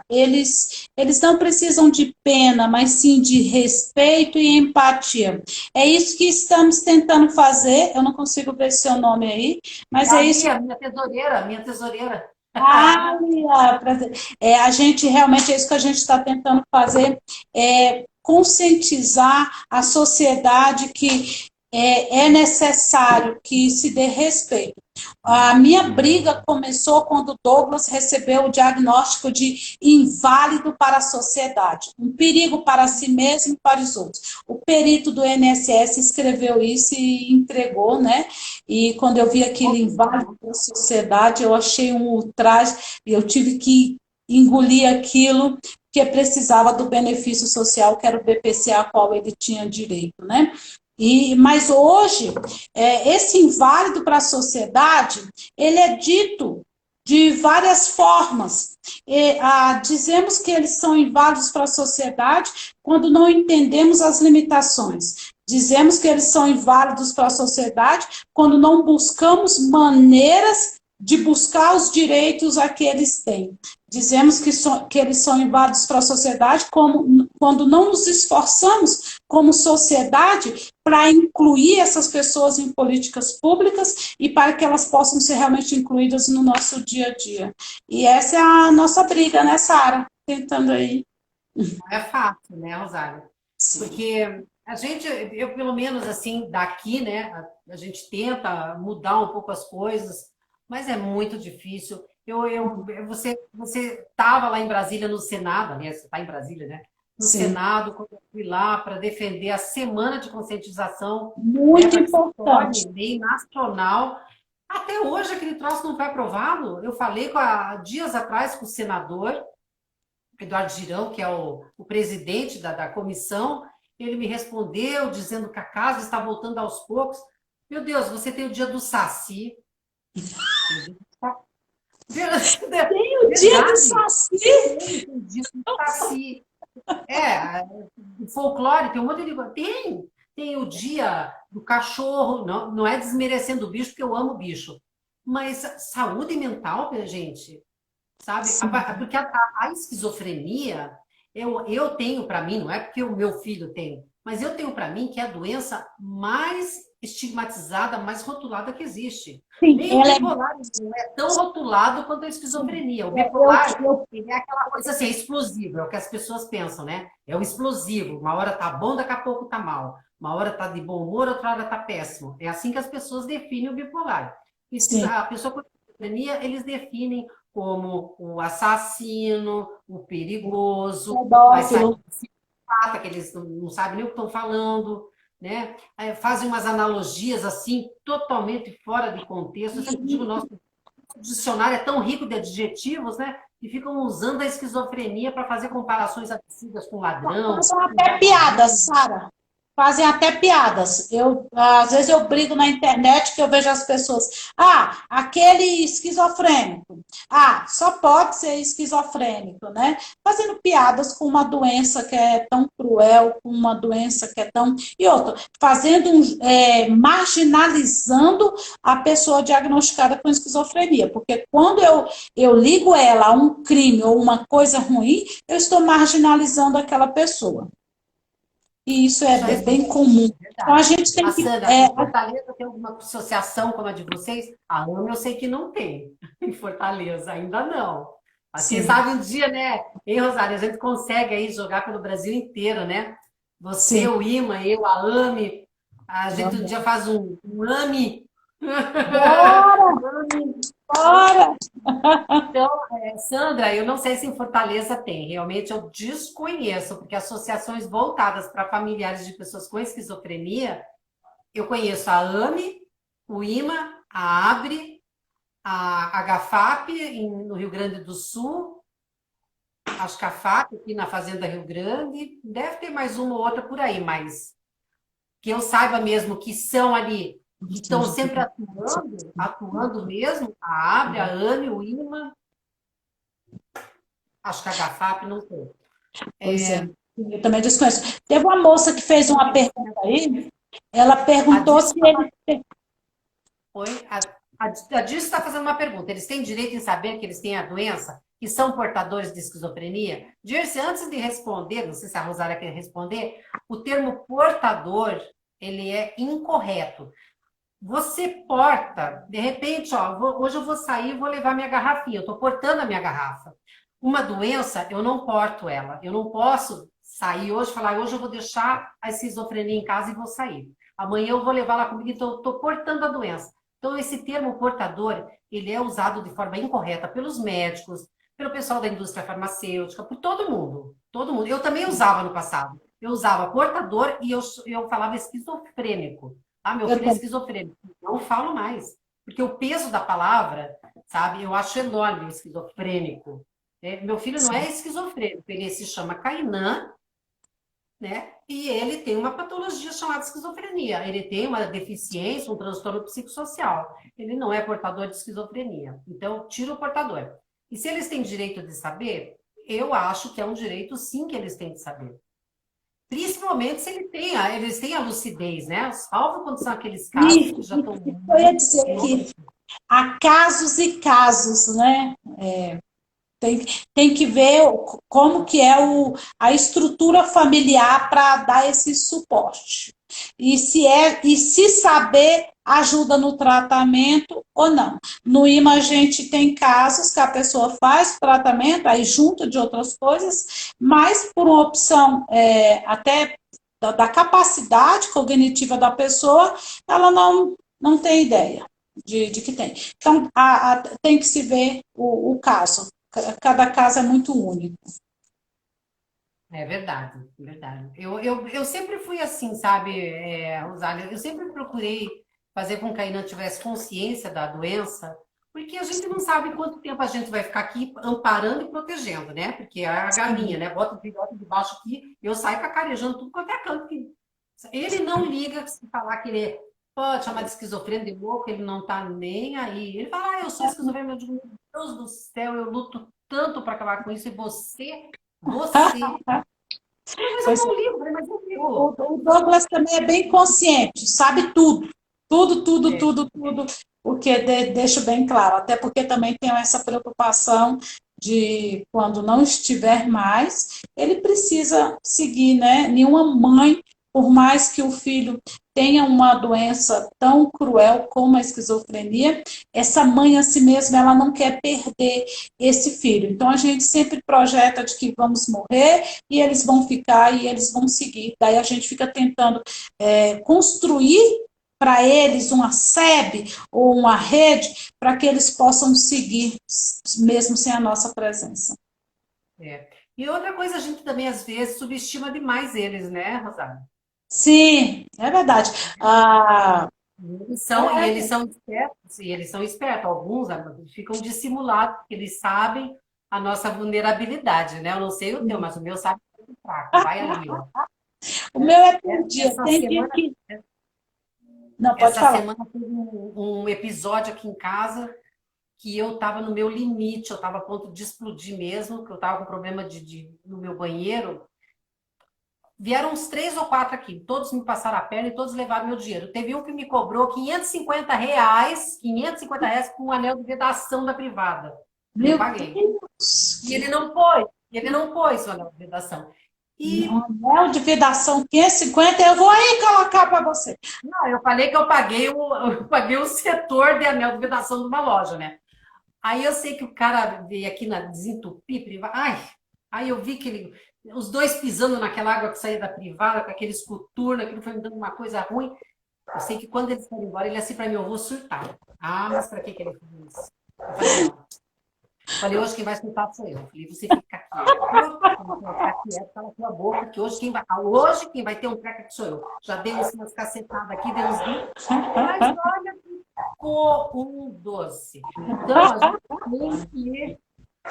Eles não precisam de pena, mas sim de respeito e empatia. É isso que estamos tentando fazer. Eu não consigo ver seu nome aí, mas A é isso. Lia, minha tesoureira, minha tesoureira. A gente realmente é isso que a gente está tentando fazer, conscientizar a sociedade que é necessário que se dê respeito. A minha briga começou quando Douglas recebeu o diagnóstico de inválido para a sociedade, um perigo para si mesmo e para os outros. O perito do INSS escreveu isso e entregou, né? E quando eu vi aquele inválido para a sociedade, eu achei um ultraje e eu tive que engolir aquilo que precisava do benefício social, que era o BPCA, a qual ele tinha direito, né? Mas hoje, esse inválido para a sociedade, ele é dito de várias formas. Dizemos que eles são inválidos para a sociedade quando não entendemos as limitações. Dizemos que eles são inválidos para a sociedade quando não buscamos maneiras de buscar os direitos a que eles têm. Dizemos que eles são inválidos para a sociedade quando não nos esforçamos como sociedade para incluir essas pessoas em políticas públicas e para que elas possam ser realmente incluídas no nosso dia a dia. E essa é a nossa briga, né, Sara? tentando aí. Não é fácil, né, Rosário? Sim, Porque a gente, eu pelo menos assim, daqui, né, a gente tenta mudar um pouco as coisas, mas é muito difícil. Você estava lá em Brasília no Senado, aliás, você está em Brasília, né? No sim. Senado, quando eu fui lá para defender a semana de conscientização, né, Muito para que se torne importante. lei nacional. Até hoje aquele troço não foi aprovado. Eu falei dias atrás com o senador Eduardo Girão, que é o presidente da comissão, ele me respondeu dizendo que a casa está voltando aos poucos. Meu Deus, você tem o dia do Saci. Tem o dia do Saci. Tem o dia do Verdade, Saci. tem o dia do Saci. É, o folclore tem um monte de coisa. Tem o dia do cachorro. Não, não é desmerecendo o bicho, porque eu amo o bicho. Mas saúde mental, gente, sabe? Sim, Porque a esquizofrenia, eu tenho para mim, não é porque o meu filho tem, mas eu tenho para mim que é a doença mais estigmatizada, mais rotulada que existe. sim, Nem o ela é. bipolar não é tão rotulado quanto a Sim, esquizofrenia. O eu, bipolar, eu, ele é aquela coisa assim, é explosivo, é o que as pessoas pensam, né? É o explosivo. Uma hora tá bom, daqui a pouco tá mal. Uma hora tá de bom humor, outra hora tá péssimo. É assim que as pessoas definem o bipolar. sim, A pessoa com esquizofrenia, eles definem como o assassino, o perigoso, vai sair pedófilo. psicopata, que eles não sabem nem o que estão falando, né? Fazem umas analogias assim, totalmente fora de contexto. Eu sempre digo, nosso dicionário é tão rico de adjetivos, né? E ficam usando a esquizofrenia para fazer comparações absurdas com ladrão, Fazem com até piadas, vagabundo. Sara. Fazem até piadas. Às vezes eu brigo na internet que eu vejo as pessoas. Ah, aquele esquizofrênico. Ah, só pode ser esquizofrênico, né? Fazendo piadas com uma doença que é tão cruel, com uma doença que é tão. E outra, marginalizando a pessoa diagnosticada com esquizofrenia. Porque quando eu ligo ela a um crime ou uma coisa ruim, eu estou marginalizando aquela pessoa. E isso Deixa eu é bem responder. comum. É Então, a verdade. gente tem A que. Sandra, em Fortaleza tem alguma associação como a de vocês? A AMA eu sei que não tem. Em Fortaleza, ainda não. Mas quem Sim, sabe um dia, né? Em Rosário, a gente consegue aí jogar pelo Brasil inteiro, né? Você, sim. o IMA, eu, a AME. A gente um dia Vamos. faz um AME. Bora, Um AME. bora! Então, Sandra, eu não sei se em Fortaleza tem, realmente eu desconheço, porque associações voltadas para familiares de pessoas com esquizofrenia, eu conheço a AME, o IMA, a ABRE, a HFAP no Rio Grande do Sul, acho que a FAP aqui na Fazenda Rio Grande, deve ter mais uma ou outra por aí, mas que eu saiba mesmo que são ali, que estão sempre atuando mesmo, a ABRE, a AME, o IMA, acho que a HFAP não tem. Pois É, é, eu também desconheço. Teve uma moça que fez uma pergunta aí, ela a perguntou Dirce se ele. está fazendo uma pergunta. Eles têm direito em saber que eles têm a doença? Que são portadores de esquizofrenia? Dirce, antes de responder, não sei se a Rosária quer responder, o termo portador, ele é incorreto. Você porta, de repente, ó, hoje eu vou sair e vou levar minha garrafinha, eu estou portando a minha garrafa. Uma doença, eu não porto ela. Eu não posso sair hoje e falar, hoje eu vou deixar a esquizofrenia em casa e vou sair. Amanhã eu vou levar lá comigo, então eu estou portando a doença. Então, esse termo portador, ele é usado de forma incorreta pelos médicos, pelo pessoal da indústria farmacêutica, por todo mundo. Todo mundo. Eu também usava no passado. Eu usava portador e eu falava esquizofrênico. Ah, meu Eu filho é também. esquizofrênico. Não falo mais. Porque o peso da palavra, sabe, eu acho enorme o esquizofrênico. Meu filho não é esquizofrênico, ele se chama Kainan, né? E ele tem uma patologia chamada esquizofrenia. Ele tem uma deficiência, um transtorno psicossocial. Ele não é portador de esquizofrenia. Então, tira o portador. E se eles têm direito de saber, eu acho que é um direito sim que eles têm de saber. Principalmente se eles têm a lucidez, né? Salvo quando são aqueles casos que já estão Eu ia muito dizer longe. que há casos e casos, né? Tem que ver como que é a estrutura familiar para dar esse suporte. e se saber ajuda no tratamento ou não. No IMA a gente tem casos que a pessoa faz o tratamento, aí junto de outras coisas, mas por uma opção até da capacidade cognitiva da pessoa, ela não tem ideia de que tem. Então, tem que se ver o caso. Cada caso é muito único. É verdade, é verdade. Eu sempre fui assim, sabe, Rosália? Eu sempre procurei fazer com que a Inan tivesse consciência da doença, porque a gente não sabe quanto tempo a gente vai ficar aqui amparando e protegendo, né? Porque é a galinha, né? Bota o filhote debaixo aqui, eu saio cacarejando tudo quanto é canto. Ele não liga se falar que ele pode chamar de esquizofrênico, de louco, ele não tá nem aí. Ele fala, eu sou esquizofrênico, eu digo, meu Deus do céu, eu luto tanto para acabar com isso, e você. Mas eu Pois não ligo, mas eu ligo. o Douglas também é bem consciente, sabe tudo. Tudo, tudo, É, tudo, tudo. O que deixo bem claro. Até porque também tenho essa preocupação de quando não estiver mais, ele precisa seguir, né? Nenhuma mãe, por mais que o filho tenha uma doença tão cruel como a esquizofrenia, essa mãe a si mesma, ela não quer perder esse filho. Então a gente sempre projeta de que vamos morrer e eles vão ficar e eles vão seguir. Daí a gente fica tentando construir para eles uma sebe ou uma rede para que eles possam seguir, mesmo sem a nossa presença. é. E outra coisa, a gente também às vezes subestima demais eles, né, Rosário? Sim, é verdade. Ah, E eles são espertos, e eles são espertos. Alguns ficam dissimulados, porque eles sabem a nossa vulnerabilidade, né? Eu não sei o teu, mas o meu sabe que é muito fraco. Vai ali, ó. o meu é por dia. Essa Tem dia semana, que. Não, pode essa falar. semana teve um episódio aqui em casa que eu estava no meu limite, eu estava a ponto de explodir mesmo, que eu estava com problema no meu banheiro. Vieram uns 3 ou 4 aqui, todos me passaram a perna e todos levaram meu dinheiro. Teve um que me cobrou R$ 550 com um anel de vedação da privada. E eu Meu paguei. Deus! E ele não pôs o anel de vedação. Um E anel de vedação 550, eu vou aí colocar para você. não, eu falei que eu paguei o setor de anel de vedação de uma loja, né? Aí eu sei que o cara veio aqui na desentupir privada. Ai, aí eu vi que os dois pisando naquela água que saía da privada, com aqueles coturnos, aquilo foi me dando uma coisa ruim. Eu sei que quando eles foram embora, ele assim para mim, eu vou surtar. Ah, mas para que ele fez isso? Eu falei, não. Eu falei, hoje quem vai surtar sou eu. Eu falei, você fica quieto, cala a tua boca, que hoje quem vai ter um treco aqui sou eu. Já dei umas cacetadas aqui, dei uns gritos, mas olha, ficou um doce. Então,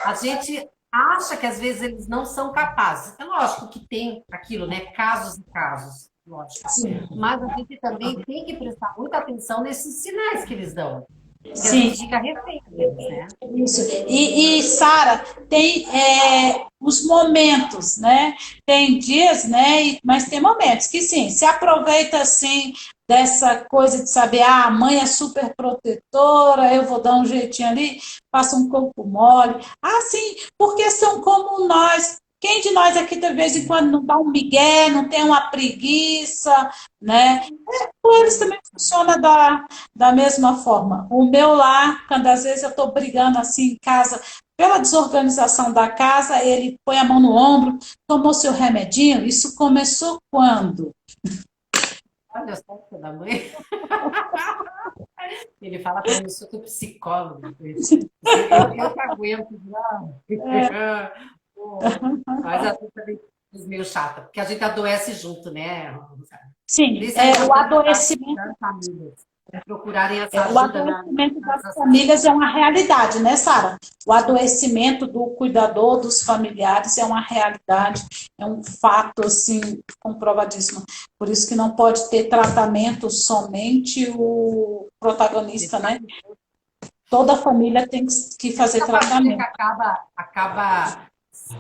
a gente acha que às vezes eles não são capazes. É lógico que tem aquilo, né? Casos e casos, lógico. Sim. Mas a gente também tem que prestar muita atenção nesses sinais que eles dão. Porque a Sim. gente fica refém deles, né? Isso. E Sara, tem os momentos, né? Tem dias, né? Mas tem momentos que sim, se aproveita assim dessa coisa de saber, a mãe é super protetora, eu vou dar um jeitinho ali, faço um corpo mole. Ah, sim, porque são como nós. Quem de nós aqui de vez em quando não dá um migué, não tem uma preguiça, né? Com eles também funciona da mesma forma. O meu lá, quando às vezes eu estou brigando assim em casa, pela desorganização da casa, ele põe a mão no ombro, tomou seu remedinho. Isso começou quando? Olha só, filho da mãe. Ele fala para mim, eu sou teu psicólogo. Eu que aguento. Não. Pô, mas a gente também é meio chata, porque a gente adoece junto, né? Por Sim, isso é o importante adoecimento. as famílias procurarem essa O ajuda adoecimento das nas famílias é uma realidade, né, Sara? O adoecimento do cuidador, dos familiares, é uma realidade, é um fato, assim, comprovadíssimo. Por isso que não pode ter tratamento somente o protagonista, né? Toda a família tem que fazer a família que tratamento. acaba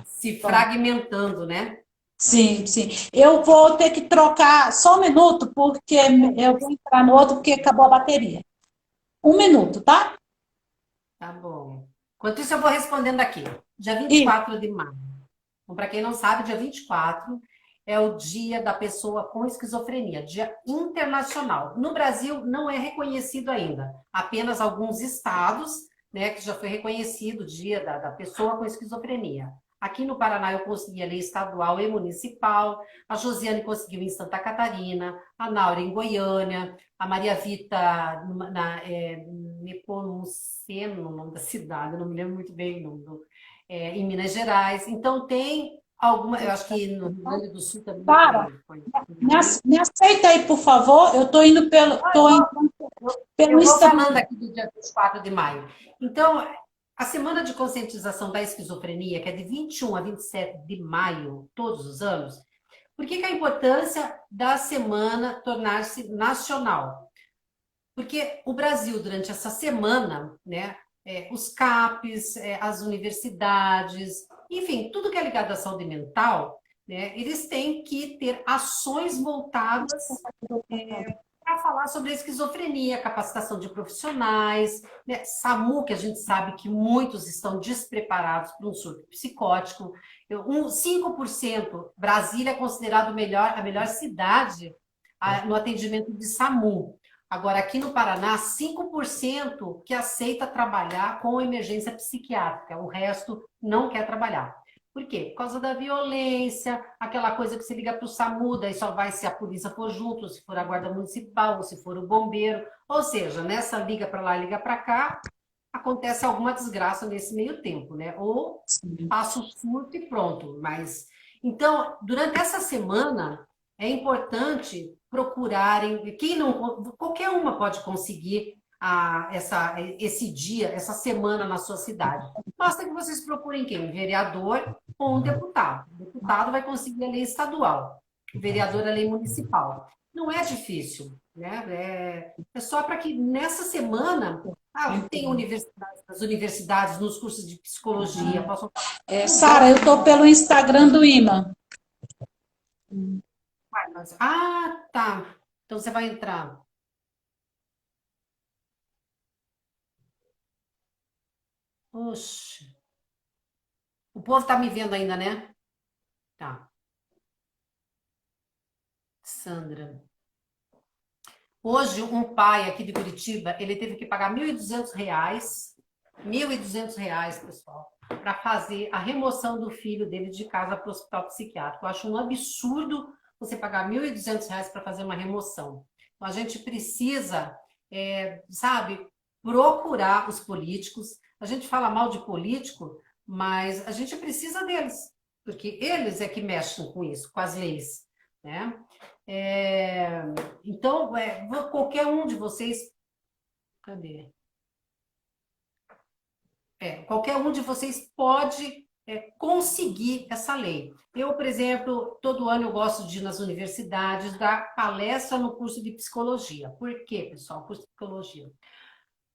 se fragmentando, né? Sim, sim. Eu vou ter que trocar só um minuto, porque eu vou entrar no outro, porque acabou a bateria. Um minuto, tá? Tá bom. Enquanto isso, eu vou respondendo aqui. Dia vinte e E quatro de maio. Então, para quem não sabe, dia 24 é o Dia da Pessoa com Esquizofrenia, Dia Internacional. No Brasil não é reconhecido ainda, apenas alguns estados, né, que já foi reconhecido o Dia da Pessoa com Esquizofrenia. Aqui no Paraná eu consegui a lei estadual e municipal, a Josiane conseguiu em Santa Catarina, a Naura em Goiânia, a Maria Vita Nepomuceno, o nome da cidade, eu não me lembro muito bem o nome, em Minas Gerais. Então tem alguma, eu acho que no Rio Grande do Sul também Sara, foi. me aceita aí, por favor. Eu estou indo tô entrando pelo Eu vou Instagram. falando aqui do dia 24 de maio. Então, a Semana de Conscientização da Esquizofrenia, que é de 21 a 27 de maio, todos os anos, por que que a importância da semana tornar-se nacional? Porque o Brasil, durante essa semana, né, os CAPs, as universidades, enfim, tudo que é ligado à saúde mental, né, eles têm que ter ações voltadas para falar sobre a esquizofrenia, capacitação de profissionais, né? SAMU, que a gente sabe que muitos estão despreparados para um surto psicótico. 5%, Brasília é considerado a melhor cidade no atendimento de SAMU. Agora, aqui no Paraná, 5% que aceita trabalhar com emergência psiquiátrica, o resto não quer trabalhar. Por quê? Por causa da violência, aquela coisa que você liga para o SAMU, daí só vai se a polícia for junto, ou se for a guarda municipal, ou se for o bombeiro. Ou seja, nessa liga para lá, liga para cá, acontece alguma desgraça nesse meio tempo, né? Ou passa o surto e pronto. Mas então, durante essa semana, é importante procurarem, quem não, qualquer uma pode conseguir esse dia, essa semana na sua cidade. Basta que vocês procurem quem? Um vereador ou um deputado. O deputado vai conseguir a lei estadual, o vereador a lei municipal. Não é difícil, né? É só para que nessa semana tem universidades, as universidades nos cursos de psicologia possam Sara, eu estou pelo Instagram do IMA. tá. Então você vai entrar. Oxe. O povo tá me vendo ainda, né? Tá. Sandra. Hoje, um pai aqui de Curitiba, ele teve que pagar R$ 1.200, pessoal, para fazer a remoção do filho dele de casa para o hospital psiquiátrico. Eu acho um absurdo você pagar R$ 1.200 para fazer uma remoção. Então, a gente precisa, sabe, procurar os políticos. A gente fala mal de político, mas a gente precisa deles, porque eles é que mexem com isso, com as leis, né? Então, qualquer um de vocês. Cadê? Qualquer um de vocês pode conseguir essa lei. Eu, por exemplo, todo ano eu gosto de ir nas universidades dar palestra no curso de psicologia. Por quê, pessoal? Curso de psicologia.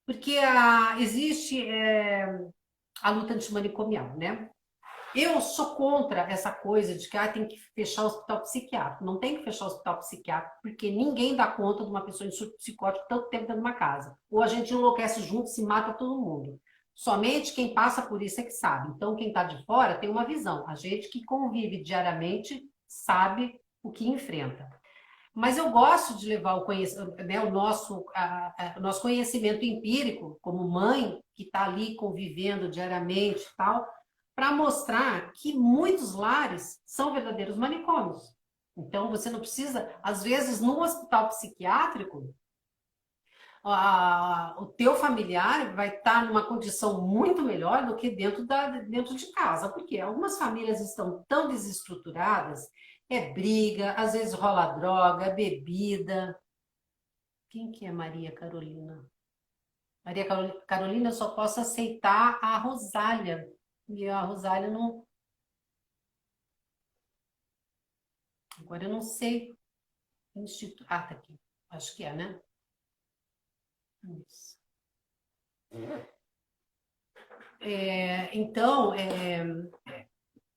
Porque existe a luta antimanicomial, né? Eu sou contra essa coisa de que tem que fechar o hospital psiquiátrico. Não tem que fechar o hospital psiquiátrico, porque ninguém dá conta de uma pessoa em surto psicótico tanto tempo dentro de uma casa. Ou a gente enlouquece junto, se mata todo mundo. Somente quem passa por isso é que sabe. Então, quem está de fora tem uma visão. A gente que convive diariamente sabe o que enfrenta. Mas eu gosto de levar né, o nosso conhecimento empírico, como mãe, que está ali convivendo diariamente e tal, para mostrar que muitos lares são verdadeiros manicômios. Então, você não precisa, às vezes, no hospital psiquiátrico, o teu familiar vai estar numa condição muito melhor do que dentro de casa, porque algumas famílias estão tão desestruturadas, briga, às vezes rola droga, bebida. Quem que é Maria Carolina? Maria Carolina, eu só posso aceitar a Rosália. E a Rosália não. Agora eu não sei. Tá aqui. Acho que é, né? Isso. Então,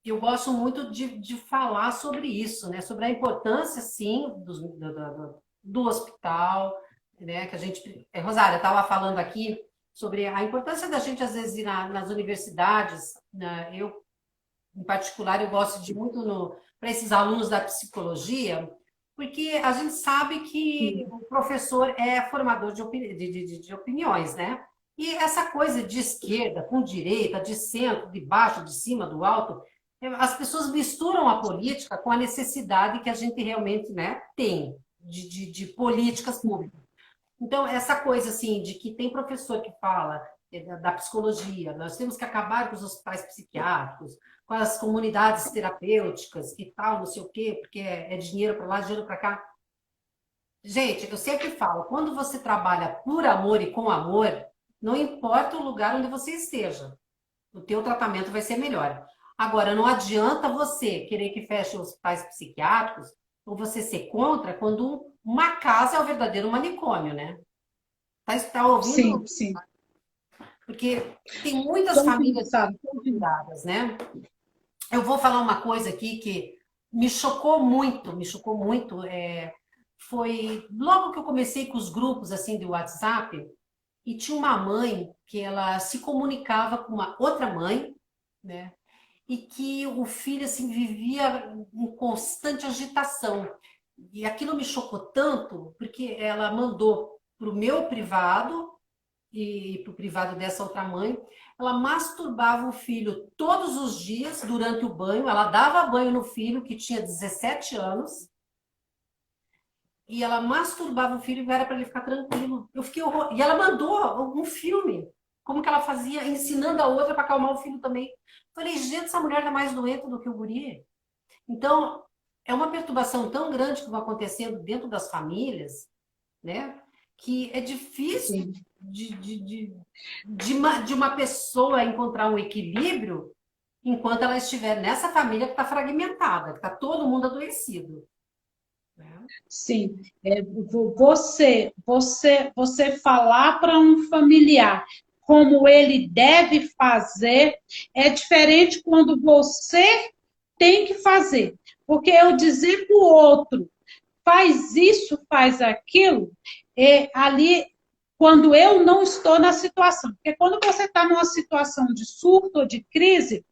eu gosto muito de falar sobre isso, né? Sobre a importância, sim, do hospital, né? Que a gente. Rosália, estava falando aqui sobre a importância da gente, às vezes, ir nas universidades. Né? Eu em particular, eu gosto de muito para esses alunos da psicologia, porque a gente sabe que Sim, o professor é formador de opiniões, né? E essa coisa de esquerda com direita, de centro, de baixo, de cima, do alto, as pessoas misturam a política com a necessidade que a gente realmente, né, tem de políticas públicas. Então, essa coisa assim de que tem professor que fala da psicologia, nós temos que acabar com os hospitais psiquiátricos, com as comunidades terapêuticas e tal, não sei o quê, porque é dinheiro para lá, dinheiro para cá. Gente, eu sempre falo, quando você trabalha por amor e com amor, não importa o lugar onde você esteja, o teu tratamento vai ser melhor. Agora, não adianta você querer que feche os hospitais psiquiátricos ou você ser contra quando uma casa é o verdadeiro manicômio, né? Tá ouvindo? sim, sim. Porque tem muitas Estou ouvindo, famílias sabe? Estou ouvindo. desequilibradas, né? Eu vou falar uma coisa aqui que me chocou muito. Foi logo que eu comecei com os grupos assim do WhatsApp e tinha uma mãe que ela se comunicava com uma outra mãe, né? E que o filho assim vivia em constante agitação. E aquilo me chocou tanto porque ela mandou para o meu privado e para o privado dessa outra mãe, ela masturbava o filho todos os dias durante o banho, ela dava banho no filho que tinha 17 anos e ela masturbava o filho e era para ele ficar tranquilo. Eu fiquei horror... E ela mandou um filme, como que ela fazia, ensinando a outra para acalmar o filho também. Falei, gente, essa mulher tá mais doente do que o guri. Então, é uma perturbação tão grande que vai acontecendo dentro das famílias, né? Que é difícil Sim. de uma pessoa encontrar um equilíbrio enquanto ela estiver nessa família que está fragmentada, que está todo mundo adoecido. Né? Sim, você falar para um familiar como ele deve fazer é diferente quando você tem que fazer. Porque eu dizer para o outro, faz isso, faz aquilo, ali quando eu não estou na situação. Porque quando você está numa situação de surto ou de crise,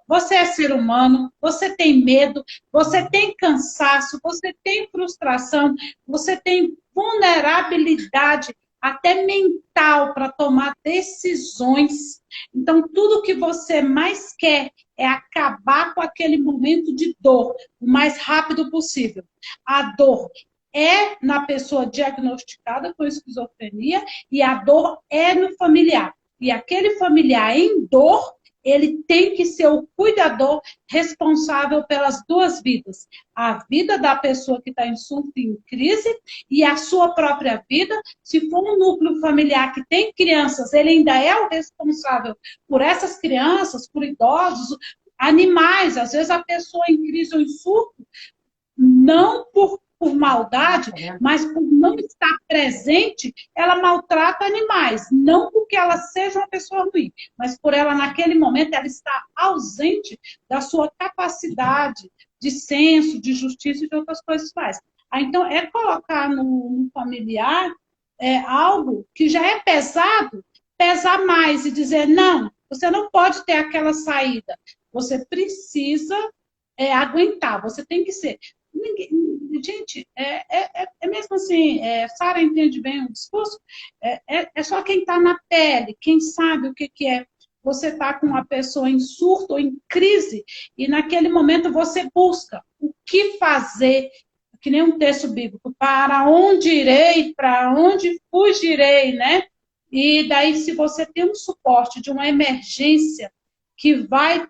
você é ser humano, você tem medo, você tem cansaço, você tem frustração, você tem vulnerabilidade até mental para tomar decisões. Então, tudo que você mais quer é acabar com aquele momento de dor o mais rápido possível. A dor é na pessoa diagnosticada com esquizofrenia e a dor é no familiar. E aquele familiar em dor, ele tem que ser o cuidador responsável pelas duas vidas. A vida da pessoa que está em surto e em crise e a sua própria vida. Se for um núcleo familiar que tem crianças, ele ainda é o responsável por essas crianças, por idosos, animais. Às vezes a pessoa em crise ou em surto não por maldade, mas por não estar presente, ela maltrata animais. Não porque ela seja uma pessoa ruim, mas por ela, naquele momento, ela está ausente da sua capacidade de senso, de justiça e de outras coisas mais. Então, é colocar no familiar algo que já é pesado, pesar mais e dizer, não, você não pode ter aquela saída. Você precisa aguentar, você tem que ser. Gente, é mesmo assim, Sara entende bem o discurso, é só quem está na pele, quem sabe o que é você está com uma pessoa em surto ou em crise, e naquele momento você busca o que fazer, que nem um texto bíblico, para onde irei, para onde fugirei, né? E daí, se você tem um suporte de uma emergência que vai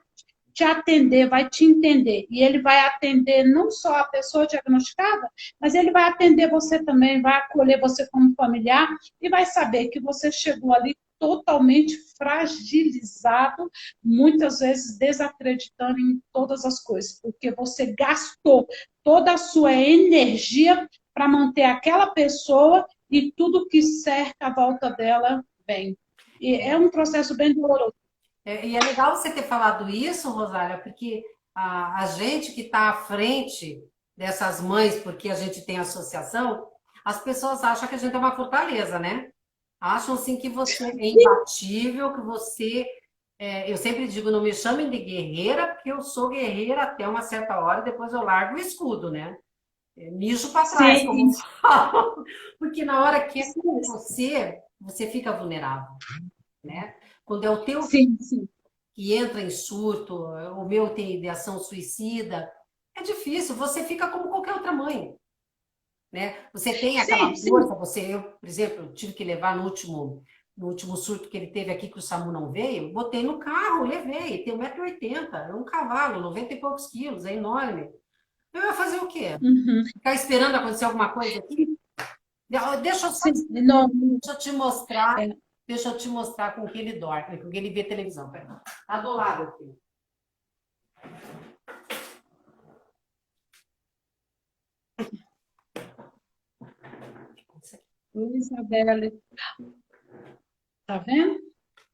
te atender, vai te entender. E ele vai atender não só a pessoa diagnosticada, mas ele vai atender você também, vai acolher você como familiar e vai saber que você chegou ali totalmente fragilizado, muitas vezes desacreditando em todas as coisas, porque você gastou toda a sua energia para manter aquela pessoa e tudo que cerca a volta dela bem. E é um processo bem doloroso. E é legal você ter falado isso, Rosália, porque a gente que está à frente dessas mães, porque a gente tem associação, as pessoas acham que a gente é uma fortaleza, né? Acham assim que você é imbatível, que você eu sempre digo, não me chamem de guerreira, porque eu sou guerreira até uma certa hora, depois eu largo o escudo, né? Mijo para trás, como Sim, falo. Porque na hora que é isso com mesmo. você, você fica vulnerável, né? Quando é o teu Sim, sim. que entra em surto, o meu tem ideação suicida, é difícil, você fica como qualquer outra mãe, né? Você tem aquela Sim, sim. força, eu, por exemplo, tive que levar no último surto que ele teve aqui, que o SAMU não veio, botei no carro, levei, tem 1,80 m, é um cavalo, 90 e poucos quilos, é enorme. Eu ia fazer o quê? Uhum. Ficar esperando acontecer alguma coisa aqui? Deixa eu só Sim, não, deixa eu te mostrar, é, deixa eu te mostrar com que ele dorme, com que ele vê televisão. Tá do lado aqui. Isabelle, tá vendo?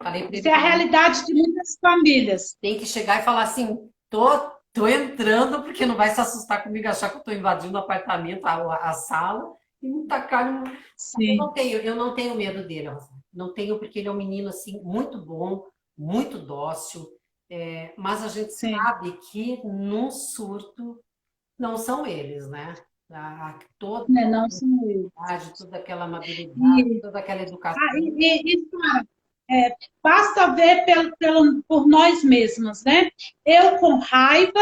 Falei para Isso ele é a que realidade de muitas famílias. tem que chegar e falar assim, tô entrando, porque não vai se assustar comigo, achar que eu tô invadindo o apartamento, a sala, e não tacar. Sim, Eu não tenho medo dele, Rosana. Não tenho, porque ele é um menino assim, muito bom, muito dócil, mas a gente sim. sabe que num surto não são eles, né? Toda Né, não são eles. a toda aquela amabilidade, E, toda aquela ah, educação. e, Sara, basta ver por nós mesmos, né? Eu com raiva,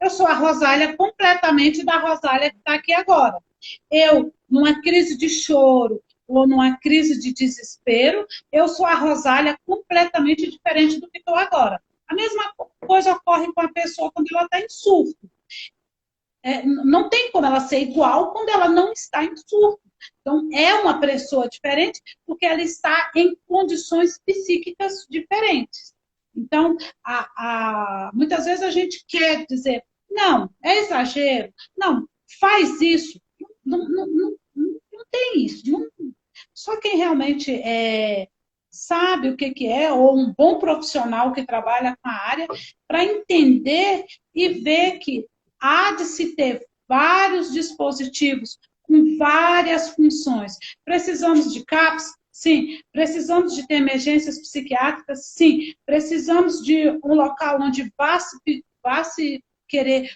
eu sou a Rosália completamente da Rosália que está aqui agora. Eu, numa crise de choro ou numa crise de desespero, eu sou a Rosália completamente diferente do que estou agora. A mesma coisa ocorre com a pessoa quando ela está em surto. Não tem como ela ser igual quando ela não está em surto. Então, é uma pessoa diferente porque ela está em condições psíquicas diferentes. Então, muitas vezes a gente quer dizer, não, é exagero, não, faz isso. Não, não, não, não tem isso. Não, só quem realmente sabe o que é, ou um bom profissional que trabalha com a área, para entender e ver que há de se ter vários dispositivos com várias funções. Precisamos de CAPS? Sim. Precisamos de ter emergências psiquiátricas? Sim. Precisamos de um local onde vá se querer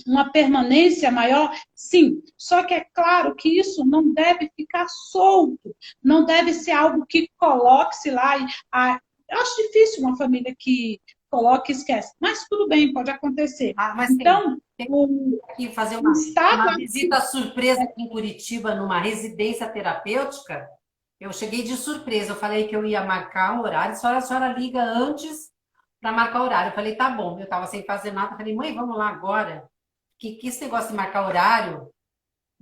uma permanência maior? Sim. Só que é claro que isso não deve ficar solto, não deve ser algo que coloque-se lá. Eu acho difícil uma família que coloca e esquece. Mas tudo bem, pode acontecer. Mas Então, tem o, que fazer o Estado. uma visita surpresa aqui em Curitiba, numa residência terapêutica. Eu cheguei de surpresa, eu falei que eu ia marcar um horário, a senhora liga antes para marcar horário. Eu falei, tá bom, eu estava sem fazer nada. Eu falei, mãe, vamos lá agora. Que esse negócio de marcar horário,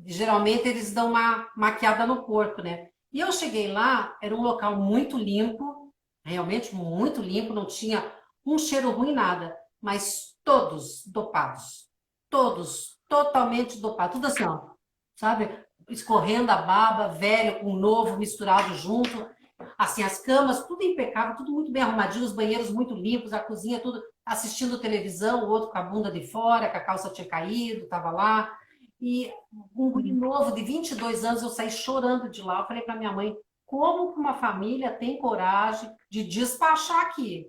geralmente eles dão uma maquiada no corpo, né? E eu cheguei lá, era um local muito limpo, realmente muito limpo, não tinha um cheiro ruim, nada, mas todos dopados, todos totalmente dopados, tudo assim, ó, sabe? Escorrendo a baba, velho com novo misturado junto, assim, as camas, tudo impecável, tudo muito bem arrumadinho, os banheiros muito limpos, a cozinha, tudo assistindo televisão, o outro com a bunda de fora, que a calça tinha caído, tava lá. E um guri novo de 22 anos, eu saí chorando de lá. Eu falei para minha mãe, como que uma família tem coragem de despachar aqui?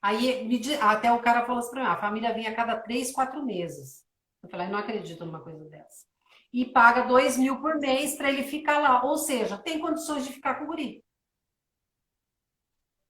Aí até o cara falou assim para mim, a família vem a cada 3, 4 meses. Eu falei, não acredito numa coisa dessa. E paga 2.000 por mês para ele ficar lá. Ou seja, tem condições de ficar com o guri.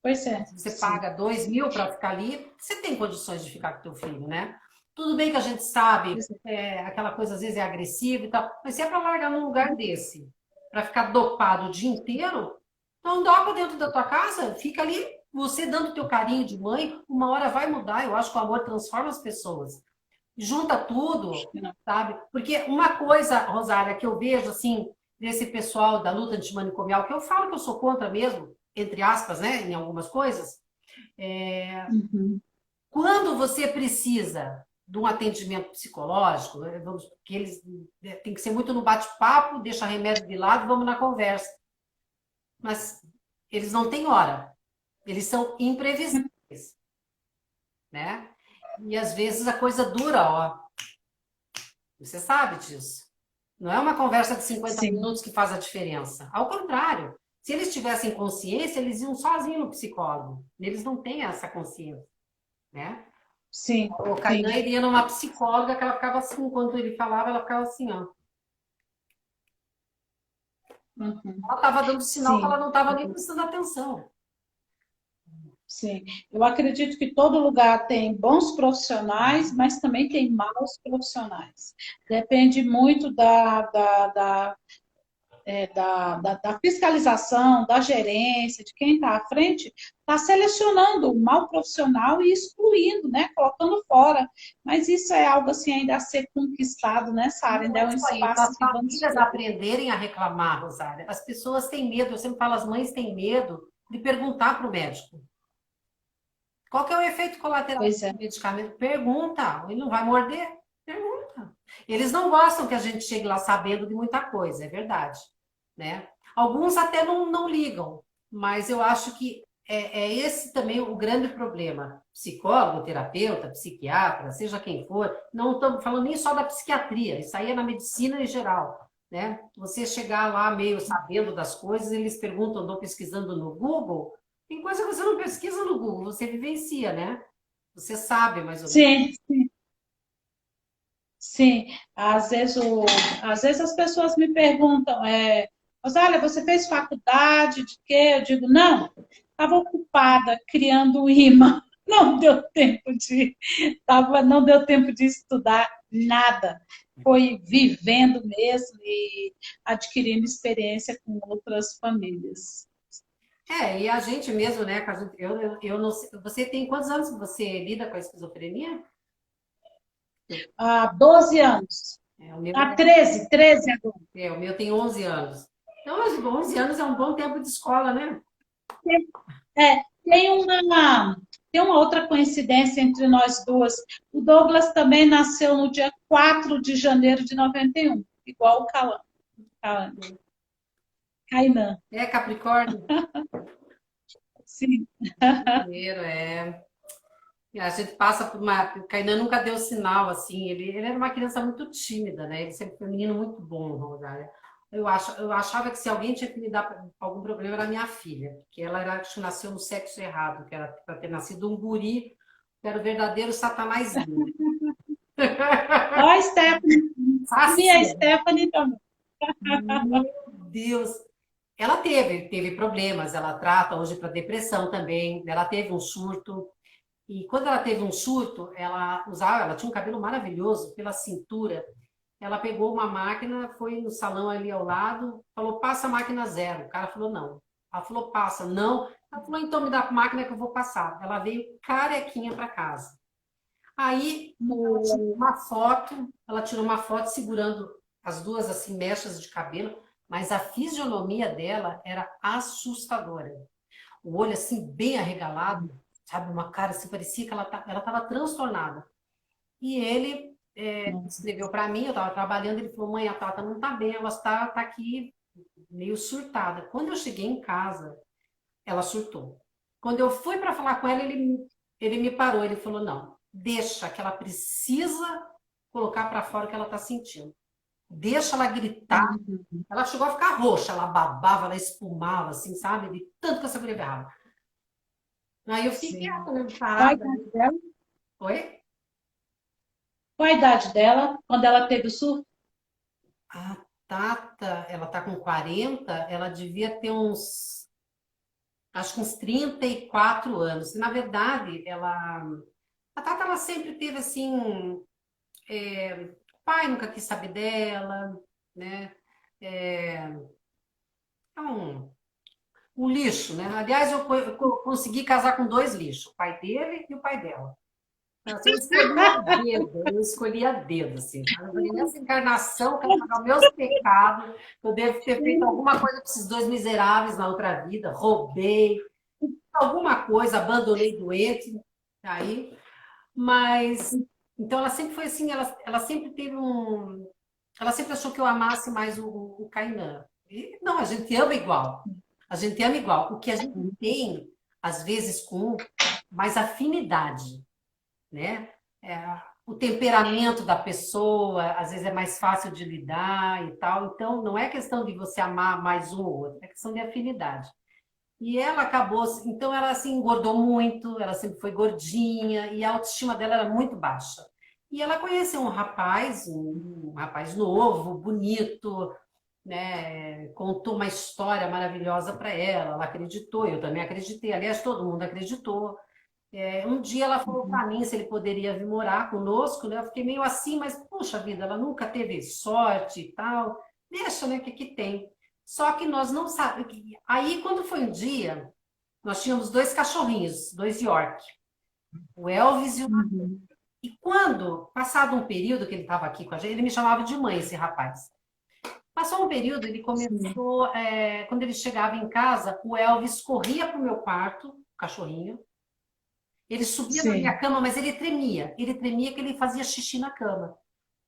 Pois é, Se você sim. paga 2.000 para ficar ali, você tem condições de ficar com teu filho, né? Tudo bem que a gente sabe, Pois é. aquela coisa às vezes é agressiva e tal, mas se é para largar num lugar desse, para ficar dopado o dia inteiro, então dopa dentro da tua casa, fica ali, você dando teu carinho de mãe, uma hora vai mudar. Eu acho que o amor transforma as pessoas. Junta tudo, Acho que não. sabe? Porque uma coisa, Rosária, que eu vejo assim, desse pessoal da luta antimanicomial, que eu falo que eu sou contra mesmo, entre aspas, né, em algumas coisas, Uhum. quando você precisa de um atendimento psicológico, que eles tem que ser muito no bate-papo, deixa remédio de lado, vamos na conversa. Mas eles não têm hora. Eles são imprevisíveis, né? E às vezes a coisa dura, ó. Você sabe disso. Não é uma conversa de 50 Sim. minutos que faz a diferença. Ao contrário, Se eles tivessem consciência, eles iam sozinhos no psicólogo. Eles não têm essa consciência, né? Sim, O Kainan sim. iria numa psicóloga que ela ficava assim, enquanto ele falava, ela ficava assim, ó. Uhum. Ela estava dando sinal que ela Sim. não estava nem prestando atenção. Sim, eu acredito que todo lugar tem bons profissionais, mas também tem maus profissionais. Depende muito da fiscalização, da gerência, de quem está à frente, está selecionando o mau profissional e excluindo, né? Colocando fora. Mas isso é algo assim ainda a ser conquistado nessa área, Não ainda é é um só isso, as espaço que vamos famílias ter. aprenderem a reclamar, Rosária. As pessoas têm medo, eu sempre falo, as mães têm medo de perguntar para o médico. Qual que é o efeito colateral Pois é. do medicamento? Pergunta, ele não vai morder? Pergunta. Eles não gostam que a gente chegue lá sabendo de muita coisa, é verdade, né? Alguns até não ligam, mas eu acho que é esse também o grande problema. Psicólogo, terapeuta, psiquiatra, seja quem for, não estamos falando nem só da psiquiatria, isso aí é na medicina em geral, né? Você chegar lá meio sabendo das coisas, eles perguntam, andou pesquisando no Google, tem coisa que você não pesquisa no Google, você vivencia, né? Você sabe mais ou menos. Sim, sim. Às vezes as pessoas me perguntam, Rosália, você fez faculdade de quê? Eu digo, não, estava ocupada criando um imã. Não deu tempo não deu tempo de estudar nada. Foi vivendo mesmo e adquirindo experiência com outras famílias. E a gente mesmo, né? Eu não sei, você tem quantos anos que você lida com a esquizofrenia? Há 12 anos. O meu, Há 13 agora. o meu tem 11 anos. Então, 11 anos é um bom tempo de escola, né? É, tem uma outra coincidência entre nós duas. O Douglas também nasceu no dia 4 de janeiro de 91, igual o Kainan. É Capricórnio? Sim. Primeiro, é. E a gente passa por uma. O Kainan nunca deu sinal, assim. Ele era uma criança muito tímida, né? Ele sempre foi um menino muito bom, Rosália. Eu achava que se alguém tinha que me dar algum problema era minha filha, porque ela era, acho que nasceu no sexo errado, que era para ter nascido um guri, que era o verdadeiro satanazinho. Ó, a Stephanie. E a Fácil. Stephanie também. Meu Deus. Ela teve problemas, ela trata hoje para depressão também. Ela teve um surto. E quando ela teve um surto, ela tinha um cabelo maravilhoso pela cintura. Ela pegou uma máquina, foi no salão ali ao lado, falou, passa a máquina zero. O cara falou, não. Ela falou, passa. Não. Ela falou, então me dá a máquina que eu vou passar. Ela veio carequinha para casa. Aí ela tirou uma foto segurando as duas assim mechas de cabelo, mas a fisionomia dela era assustadora. O olho assim bem arregalado, sabe, uma cara assim parecia que ela estava transtornada. E ele escreveu para mim, eu estava trabalhando, ele falou: "Mãe, a Tata não está bem, ela tá aqui meio surtada". Quando eu cheguei em casa, ela surtou. Quando eu fui para falar com ela, ele me parou, ele falou: "Não, deixa que ela precisa colocar para fora o que ela está sentindo. Deixa ela gritar". Ela chegou a ficar roxa, ela babava, ela espumava, assim, sabe? De tanto que essa mulher berrava. Aí eu fiquei Sim. quieta, né? Qual a Parada. idade dela? Oi? Qual a idade dela quando ela teve o surto? A Tata, ela tá com 40, ela devia ter acho que uns 34 anos. Na verdade, a Tata, ela sempre teve, assim, o pai nunca quis saber dela, né? É, então, um lixo, né? Aliás, eu consegui casar com dois lixos, o pai dele e o pai dela. Nossa, eu escolhi a dedo, assim. Eu falei, nessa encarnação, eu quero pagar os meus pecados, eu devo ter feito alguma coisa para esses dois miseráveis na outra vida, roubei, alguma coisa, abandonei doente, aí, mas, então ela sempre foi assim, ela sempre teve ela sempre achou que eu amasse mais o Kainan. E, não, a gente ama igual, a gente ama igual. O que a gente tem, às vezes, com mais afinidade, né? É, o temperamento da pessoa, às vezes é mais fácil de lidar e tal. Então, não é questão de você amar mais um ou outro, é questão de afinidade. E ela acabou, então ela assim engordou muito, ela sempre foi gordinha e a autoestima dela era muito baixa. E ela conheceu um rapaz novo, bonito, né? Contou uma história maravilhosa para ela, ela acreditou, eu também acreditei, aliás, todo mundo acreditou. Um dia ela falou para mim se ele poderia vir morar conosco, né? Eu fiquei meio assim, mas puxa vida, ela nunca teve sorte e tal. Deixa, né? O que que tem? Só que nós não sabemos. Aí, quando foi um dia, nós tínhamos dois cachorrinhos, dois York, o Elvis e o. Uhum. E quando, passado um período que ele estava aqui com a gente, ele me chamava de mãe, esse rapaz. Passou um período, ele Sim, começou, quando ele chegava em casa, o Elvis corria para o meu quarto, o cachorrinho, ele subia na minha sim. cama, mas ele tremia que ele fazia xixi na cama.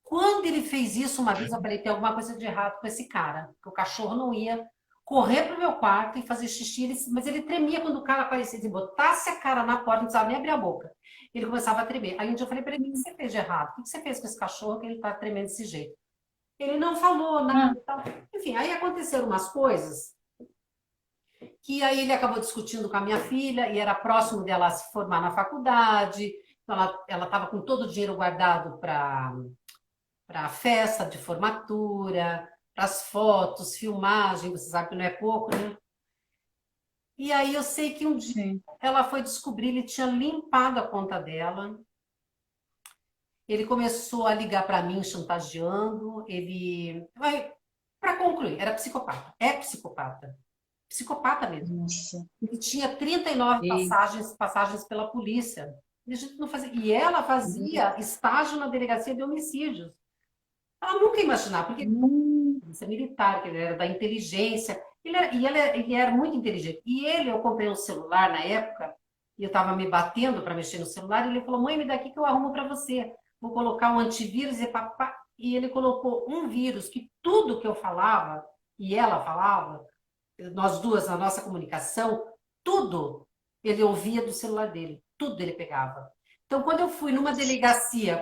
Quando ele fez isso uma vez, eu falei, tem alguma coisa de errado com esse cara, porque o cachorro não ia correr pro meu quarto e fazer xixi, mas ele tremia quando o cara aparecia, ele botasse a cara na porta, não precisava nem abrir a boca. Ele começava a tremer. Aí um dia eu falei para ele, o que você fez de errado? O que você fez com esse cachorro que ele tá tremendo desse jeito? Ele não falou nada Ah, e tal. Enfim, aí aconteceram umas coisas que aí ele acabou discutindo com a minha filha e era próximo dela se formar na faculdade. Então ela estava com todo o dinheiro guardado para a festa de formatura, para as fotos, filmagem, você sabe que não é pouco, né? E aí eu sei que um dia sim. ela foi descobrir, ele tinha limpado a conta dela. Ele começou a ligar para mim chantageando, ele, para concluir, era psicopata. É psicopata. Psicopata mesmo. Nossa. Ele tinha 39 E, passagens pela polícia. E a gente não fazia. E ela fazia estágio na delegacia de homicídios. Ela nunca ia imaginar, porque hum, polícia militar, que ele era da inteligência, ele era muito inteligente. E eu comprei um celular na época, e eu estava me batendo para mexer no celular, e ele falou, mãe, me dá aqui que eu arrumo para você. Vou colocar um antivírus e papá. E ele colocou um vírus que tudo que eu falava, e ela falava, nós duas, na nossa comunicação, tudo ele ouvia do celular dele, tudo ele pegava. Então, quando eu fui numa delegacia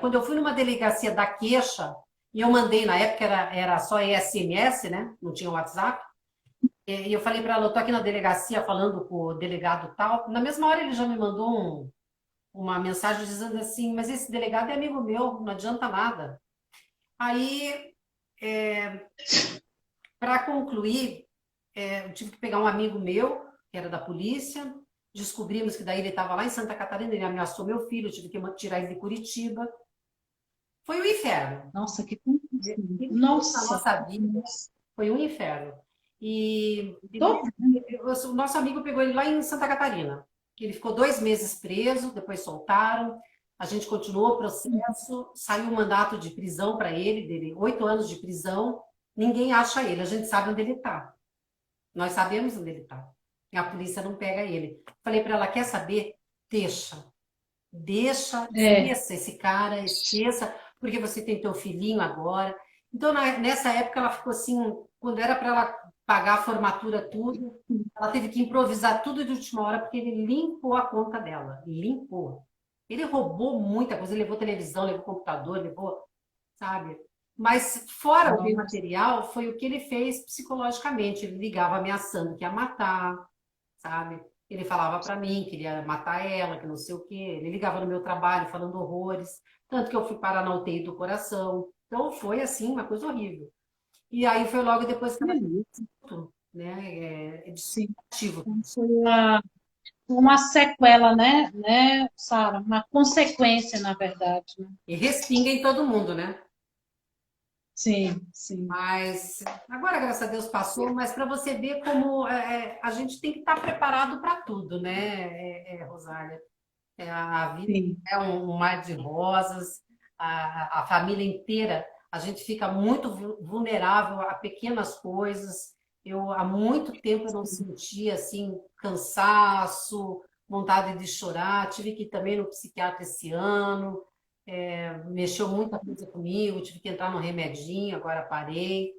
da queixa, e eu mandei, na época era só SMS, né? Não tinha WhatsApp. E eu falei para ela, eu tô aqui na delegacia falando com o delegado tal. Na mesma hora ele já me mandou uma mensagem dizendo assim, mas esse delegado é amigo meu, não adianta nada. Aí, para concluir, eu tive que pegar um amigo meu, que era da polícia, descobrimos que daí ele estava lá em Santa Catarina, ele ameaçou meu filho, eu tive que tirar ele de Curitiba. Foi um inferno. nossa, que confusão. Ele fez na Nossa. nossa vida, foi um inferno. E Tô o nosso amigo pegou ele lá em Santa Catarina. Ele ficou 2 meses preso, depois soltaram. A gente continuou o processo, saiu um mandato de prisão para ele, dele 8 anos de prisão. Ninguém acha ele, a gente sabe onde ele está. Nós sabemos onde ele está. E a polícia não pega ele. Falei para ela, quer saber? Deixa. Deixa, É, esqueça esse cara, esqueça, porque você tem teu filhinho agora. Então, nessa época, ela ficou assim, quando era para ela pagar a formatura, tudo, ela teve que improvisar tudo de última hora, porque ele limpou a conta dela. Limpou. Ele roubou muita coisa, ele levou televisão, levou computador, levou, sabe? Mas fora o bem nossa. material, foi o que ele fez psicologicamente. Ele ligava ameaçando que ia matar, sabe? Ele falava para mim que ele ia matar ela, que não sei o quê. Ele ligava no meu trabalho falando horrores. Tanto que eu fui parar na UTI do coração. Então foi assim, uma coisa horrível. E aí foi logo depois que ela Sim, teve, né? É sim. destrutivo. Foi uma sequela, né, Sara? Uma consequência, na verdade, né? E respinga em todo mundo, né? Sim, sim, Mas agora, graças a Deus, passou. Mas para você ver como a gente tem que estar preparado para tudo, né, Rosália? A vida sim. é um mar de rosas, a família inteira, a gente fica muito vulnerável a pequenas coisas. Eu, há muito tempo, eu não sentia assim, cansaço, vontade de chorar. Tive que ir também no psiquiatra esse ano, mexeu muita coisa comigo, tive que entrar no remedinho, agora parei.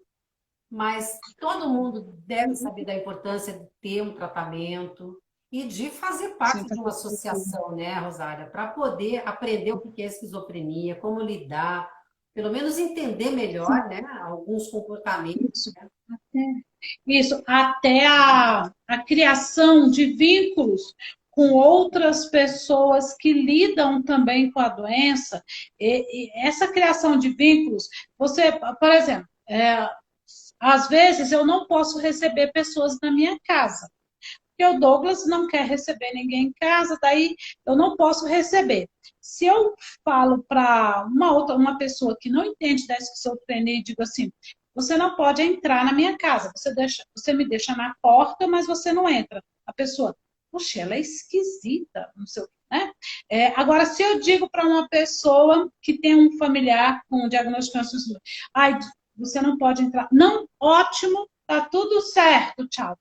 Mas todo mundo deve saber da importância de ter um tratamento. e de fazer Sim, parte de uma associação, né, Rosária, para poder aprender o que é esquizofrenia, como lidar, pelo menos entender melhor, né, alguns comportamentos. isso. Isso, até a criação de vínculos com outras pessoas que lidam também com a doença, e essa criação de vínculos, você, por exemplo, às vezes eu não posso receber pessoas na minha casa, porque o Douglas não quer receber ninguém em casa, daí eu não posso receber. Se eu falo para uma pessoa que não entende da esquizofrenia e digo assim, você não pode entrar na minha casa, você me deixa na porta, mas você não entra. A pessoa, poxa, ela é esquisita, não sei o que, né? Agora, se eu digo para uma pessoa que tem um familiar com diagnóstico de câncer, ai, você não pode entrar. Não, ótimo, tá tudo certo, tchau.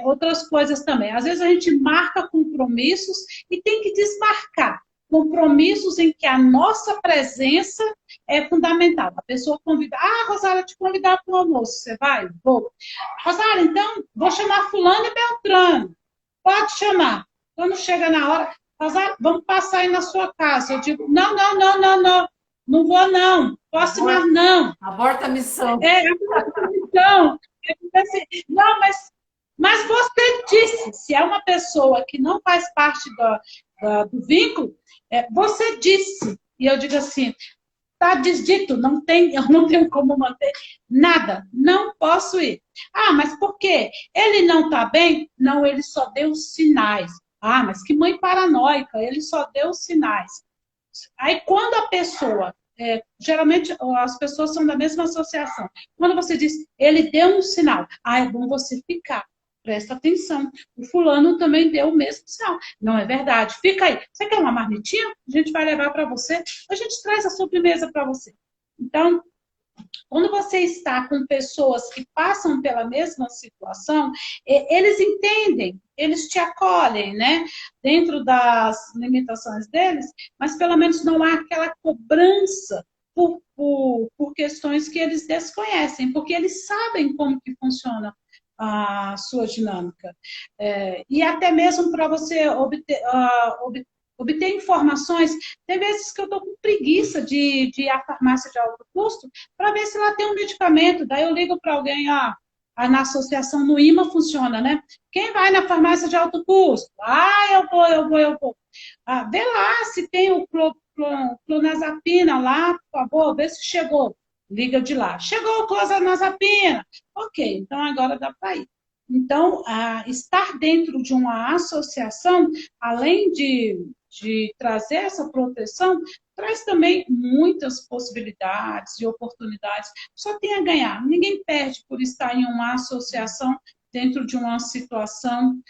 Outras coisas também. Às vezes a gente marca compromissos e tem que desmarcar. Compromissos em que a nossa presença é fundamental. A pessoa convida, Rosália, te convidar para o almoço, você vai? Vou. Rosália, então, vou chamar fulano e Beltrano. Pode chamar. Quando chega na hora, Rosália, vamos passar aí na sua casa. Eu digo, não, não, não, não, não. Não vou, não. Posso mais, não. Aborta a missão. Aborta a missão. Não, mas você disse, se é uma pessoa que não faz parte do vínculo, você disse. E eu digo assim, está desdito, eu não tenho como manter nada, não posso ir. Mas por quê? Ele não está bem? Não, ele só deu sinais. Mas que mãe paranoica, ele só deu sinais. Aí quando a pessoa, geralmente as pessoas são da mesma associação, quando você diz, ele deu um sinal, é bom você ficar. Presta atenção. O fulano também deu o mesmo sinal. Não é verdade? Fica aí. Você quer uma marmitinha? A gente vai levar para você. A gente traz a sobremesa para você. Então, quando você está com pessoas que passam pela mesma situação, eles entendem, eles te acolhem, né? Dentro das limitações deles, mas pelo menos não há aquela cobrança por questões que eles desconhecem, porque eles sabem como que funciona a sua dinâmica. E até mesmo para você obter informações, tem vezes que eu estou com preguiça de ir à farmácia de alto custo para ver se lá tem um medicamento. Daí eu ligo para alguém, na associação no IMA funciona, né? Quem vai na farmácia de alto custo? Eu vou. Vê lá se tem o clonazepina lá, por favor, vê se chegou. Liga de lá. Chegou o clonazepina. Ok, então agora dá para ir. Então, estar dentro de uma associação, além de trazer essa proteção, traz também muitas possibilidades e oportunidades. Só tem a ganhar. Ninguém perde por estar em uma associação dentro de uma situação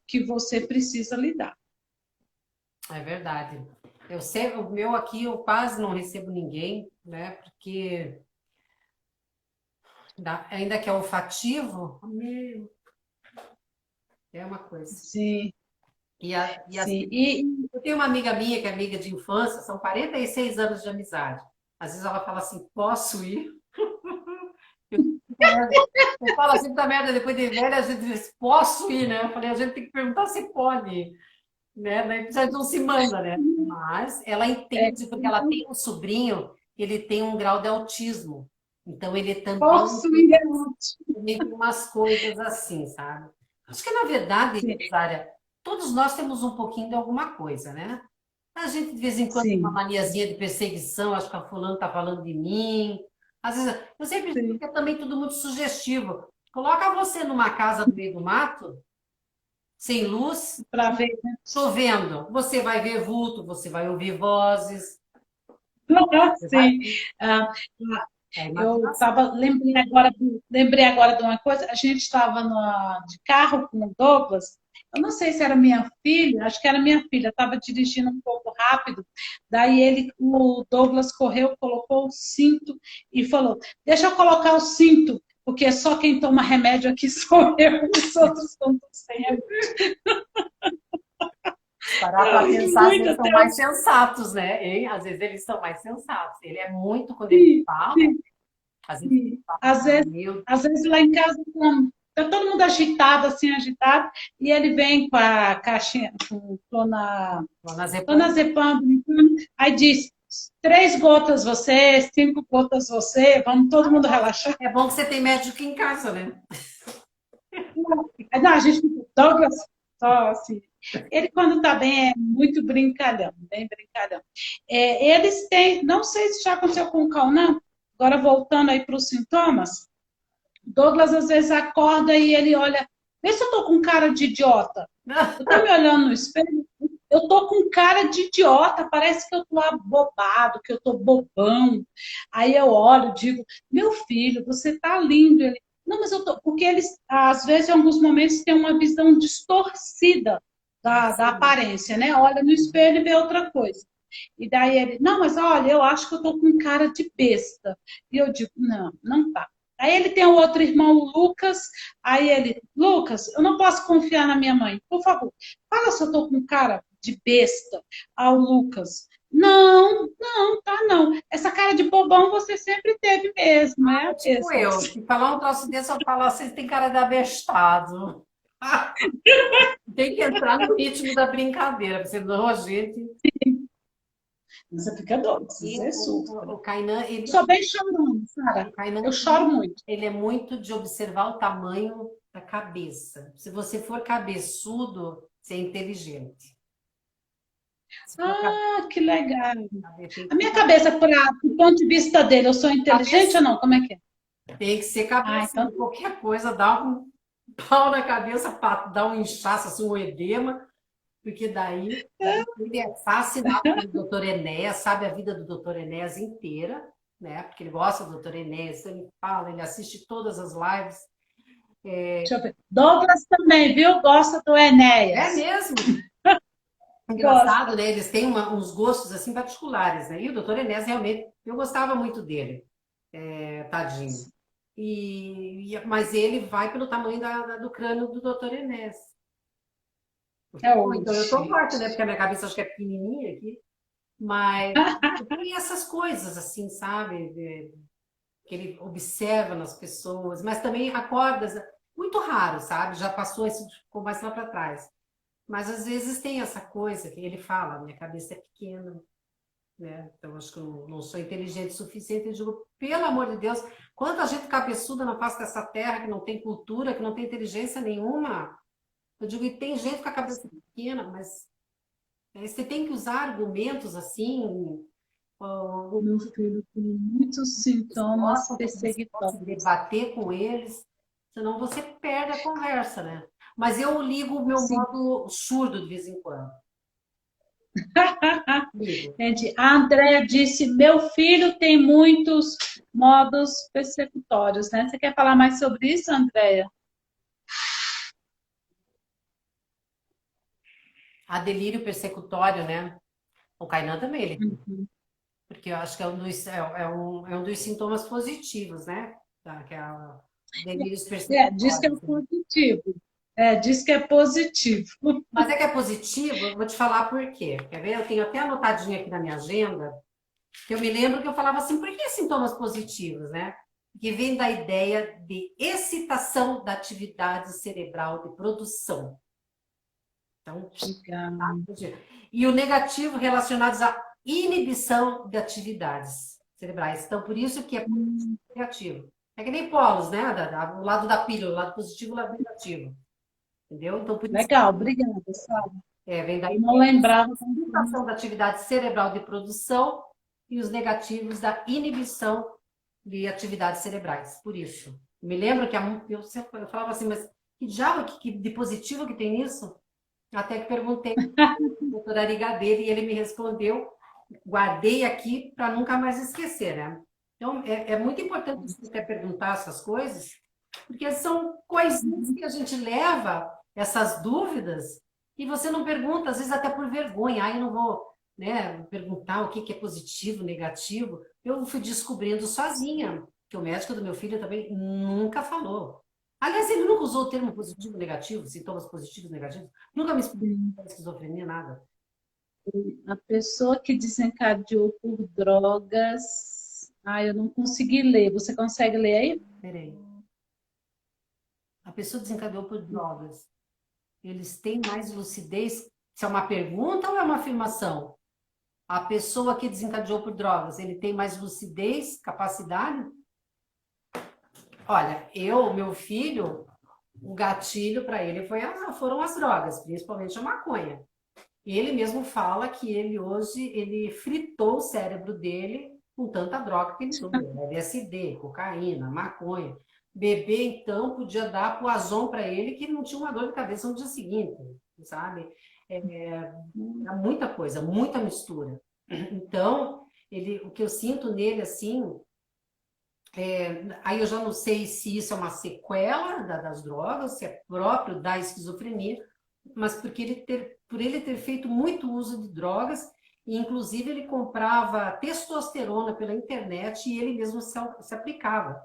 que você precisa lidar. É verdade. Eu sei, o meu aqui eu quase não recebo ninguém, né? Porque ainda que é olfativo, é uma coisa. Sim. Eu tenho uma amiga minha que é amiga de infância, são 46 anos de amizade. Às vezes ela fala assim, posso ir? Eu falo assim da merda, depois de velha, a gente diz, posso ir, né? Eu falei, a gente tem que perguntar se pode ir, né? Daí a gente não se manda, né? Mas ela entende, porque ela tem um sobrinho, ele tem um grau de autismo. Então ele também tem umas coisas assim, sabe? Acho que, na verdade, Rosária, todos nós temos um pouquinho de alguma coisa, né? A gente, de vez em quando, tem uma maniazinha de perseguição, acho que a fulano está falando de mim. Às vezes, eu sempre digo que é também tudo muito sugestivo. Coloca você numa casa no meio do mato, sem luz, para ver, chovendo. Você vai ver vulto, você vai ouvir vozes. Sim. Eu lembrei agora de uma coisa, a gente estava de carro com o Douglas, eu não sei se era minha filha, acho que era minha filha, estava dirigindo um pouco rápido, daí o Douglas correu, colocou o cinto e falou, deixa eu colocar o cinto, porque só quem toma remédio aqui sou eu, os outros estão sem remédio. Parar para pensar, eles são mais sensatos, né? Hein? Às vezes eles são mais sensatos. Ele é muito quando ele fala. Às vezes lá em casa tá todo mundo agitado, assim, agitado, e ele vem com a caixinha, com clonazepam, brincando, aí diz, 3 gotas você, 5 gotas você, vamos todo mundo relaxar. É bom que você tem médico em casa, né? Aí, não, a gente fica, Douglas, só assim. Ele, quando tá bem, é muito brincalhão, bem brincalhão. Eles têm, não sei se já aconteceu com o Cauã, agora voltando aí para os sintomas, Douglas às vezes acorda e ele olha, vê se eu tô com cara de idiota. Eu tô me olhando no espelho, eu tô com cara de idiota, parece que eu tô abobado, que eu tô bobão. Aí eu olho, digo, meu filho, você tá lindo. Ele, não, mas eu tô. Porque eles, às vezes, em alguns momentos, têm uma visão distorcida da aparência, né? Olha no espelho e vê outra coisa. E daí ele, não, mas olha, eu acho que eu tô com cara de besta. E eu digo, não, não tá. Aí ele tem o outro irmão, o Lucas. Aí ele, Lucas, eu não posso confiar na minha mãe. Por favor, fala se eu tô com cara de besta ao Lucas. Não, não, tá não. Essa cara de bobão você sempre teve mesmo, é Tipo mesmo. eu, se falar um troço desse, eu falo assim, tem cara de abestado. Tem que entrar no ritmo da brincadeira, porque senão a gente. Você fica doido, E você surta. o Kainan, ele, Sou bem chorona, Sara. o Kainan, Eu choro muito. ele é muito de observar o tamanho da cabeça. Se você for cabeçudo, você é inteligente. Se for Ah, que legal. tem A minha cabeça, do ponto de vista dele, eu sou inteligente ou não? Como é que é? tem que ser Ah, então cabeçudo. Qualquer coisa, dá um pau na cabeça, dá um inchaço, assim, um edema, porque daí ele é fascinado pelo doutor Enéas, sabe a vida do doutor Enéas inteira, né? Porque ele gosta do doutor Enéas, então ele fala, ele assiste todas as lives. deixa eu ver. Douglas também, viu? Gosta do É Enéas. mesmo? Engraçado, Gosta. né? Eles têm uns gostos assim particulares, né? E o doutor Enéas realmente, eu gostava muito dele, tadinho. Mas ele vai pelo tamanho do crânio do doutor Enéas. Bom, Oh, então eu tô forte, né? gente. Porque a minha cabeça acho que é pequenininha aqui, mas tem essas coisas assim, sabe? Que ele observa nas pessoas, mas também acorda, muito raro, sabe? Já passou isso, ficou mais lá para trás. Mas às vezes tem essa coisa que ele fala, minha cabeça é pequena, né? Então acho que eu não sou inteligente o suficiente. Eu digo, pelo amor de Deus, quanta gente cabeçuda na face dessa terra que não tem cultura, que não tem inteligência nenhuma. Eu digo, e tem gente com a cabeça pequena, mas você tem que usar argumentos assim, Meu filho tem muitos sintomas gostam para que você possa perseguitórios. debater com eles, senão você perde a conversa, né? Mas eu ligo o meu Sim. modo surdo de vez em quando. Ligo. Gente, a Andrea disse: meu filho tem muitos modos persecutórios, né? Você quer falar mais sobre isso, Andrea? A delírio persecutório, né? O Kainan também, ele tem. Porque eu acho que é um dos sintomas positivos, né? Tá? Que é o delírios Diz que é persecutórios, né? positivo. Diz que é positivo. Mas é que é positivo, eu vou te falar por quê. Quer ver? Eu tenho até anotadinho aqui na minha agenda, que eu me lembro que eu falava assim, por que sintomas positivos, né? Que vem da ideia de excitação da atividade cerebral de produção. Então, tá? Legal. E o negativo relacionados à inibição de atividades cerebrais. Então, por isso que é negativo. É que nem polos, né? O lado da pílula, o lado positivo e o lado negativo. Entendeu? Então, por isso Legal, obrigada, Sara. vem Eu daí não lembrava. a excitação da atividade cerebral de produção e os negativos da inibição de atividades cerebrais. Por isso. Me lembro que eu falava assim, mas que diabo de positivo que tem nisso? Até que perguntei ao doutor Arigadeiro e ele me respondeu, guardei aqui para nunca mais esquecer, né? Então, é muito importante você até perguntar essas coisas, porque são coisinhas que a gente leva, essas dúvidas, e você não pergunta, às vezes até por vergonha. Ah, eu não vou, né, perguntar o que é positivo, negativo. Eu fui descobrindo sozinha, que o médico do meu filho também nunca falou. Aliás, ele nunca usou o termo positivo, negativo, sintomas positivos, negativos. Nunca me explicou esquizofrenia, nada. A pessoa que desencadeou por drogas. Eu não consegui ler. Você consegue ler aí? Peraí. a pessoa desencadeou por drogas, eles têm mais lucidez? Se é uma pergunta ou é uma afirmação? A pessoa que desencadeou por drogas, ele tem mais lucidez, capacidade? Olha, meu filho, o gatilho para ele foram as drogas, principalmente a maconha. E ele mesmo fala que ele fritou o cérebro dele com tanta droga que ele usou. LSD, cocaína, maconha. Beber, então, podia dar poison para ele que não tinha uma dor de cabeça no dia seguinte, sabe? É muita coisa, muita mistura. Então, o que eu sinto nele, assim, aí eu já não sei se isso é uma sequela das drogas, se é próprio da esquizofrenia, mas por ele ter feito muito uso de drogas, e inclusive ele comprava testosterona pela internet e ele mesmo se aplicava.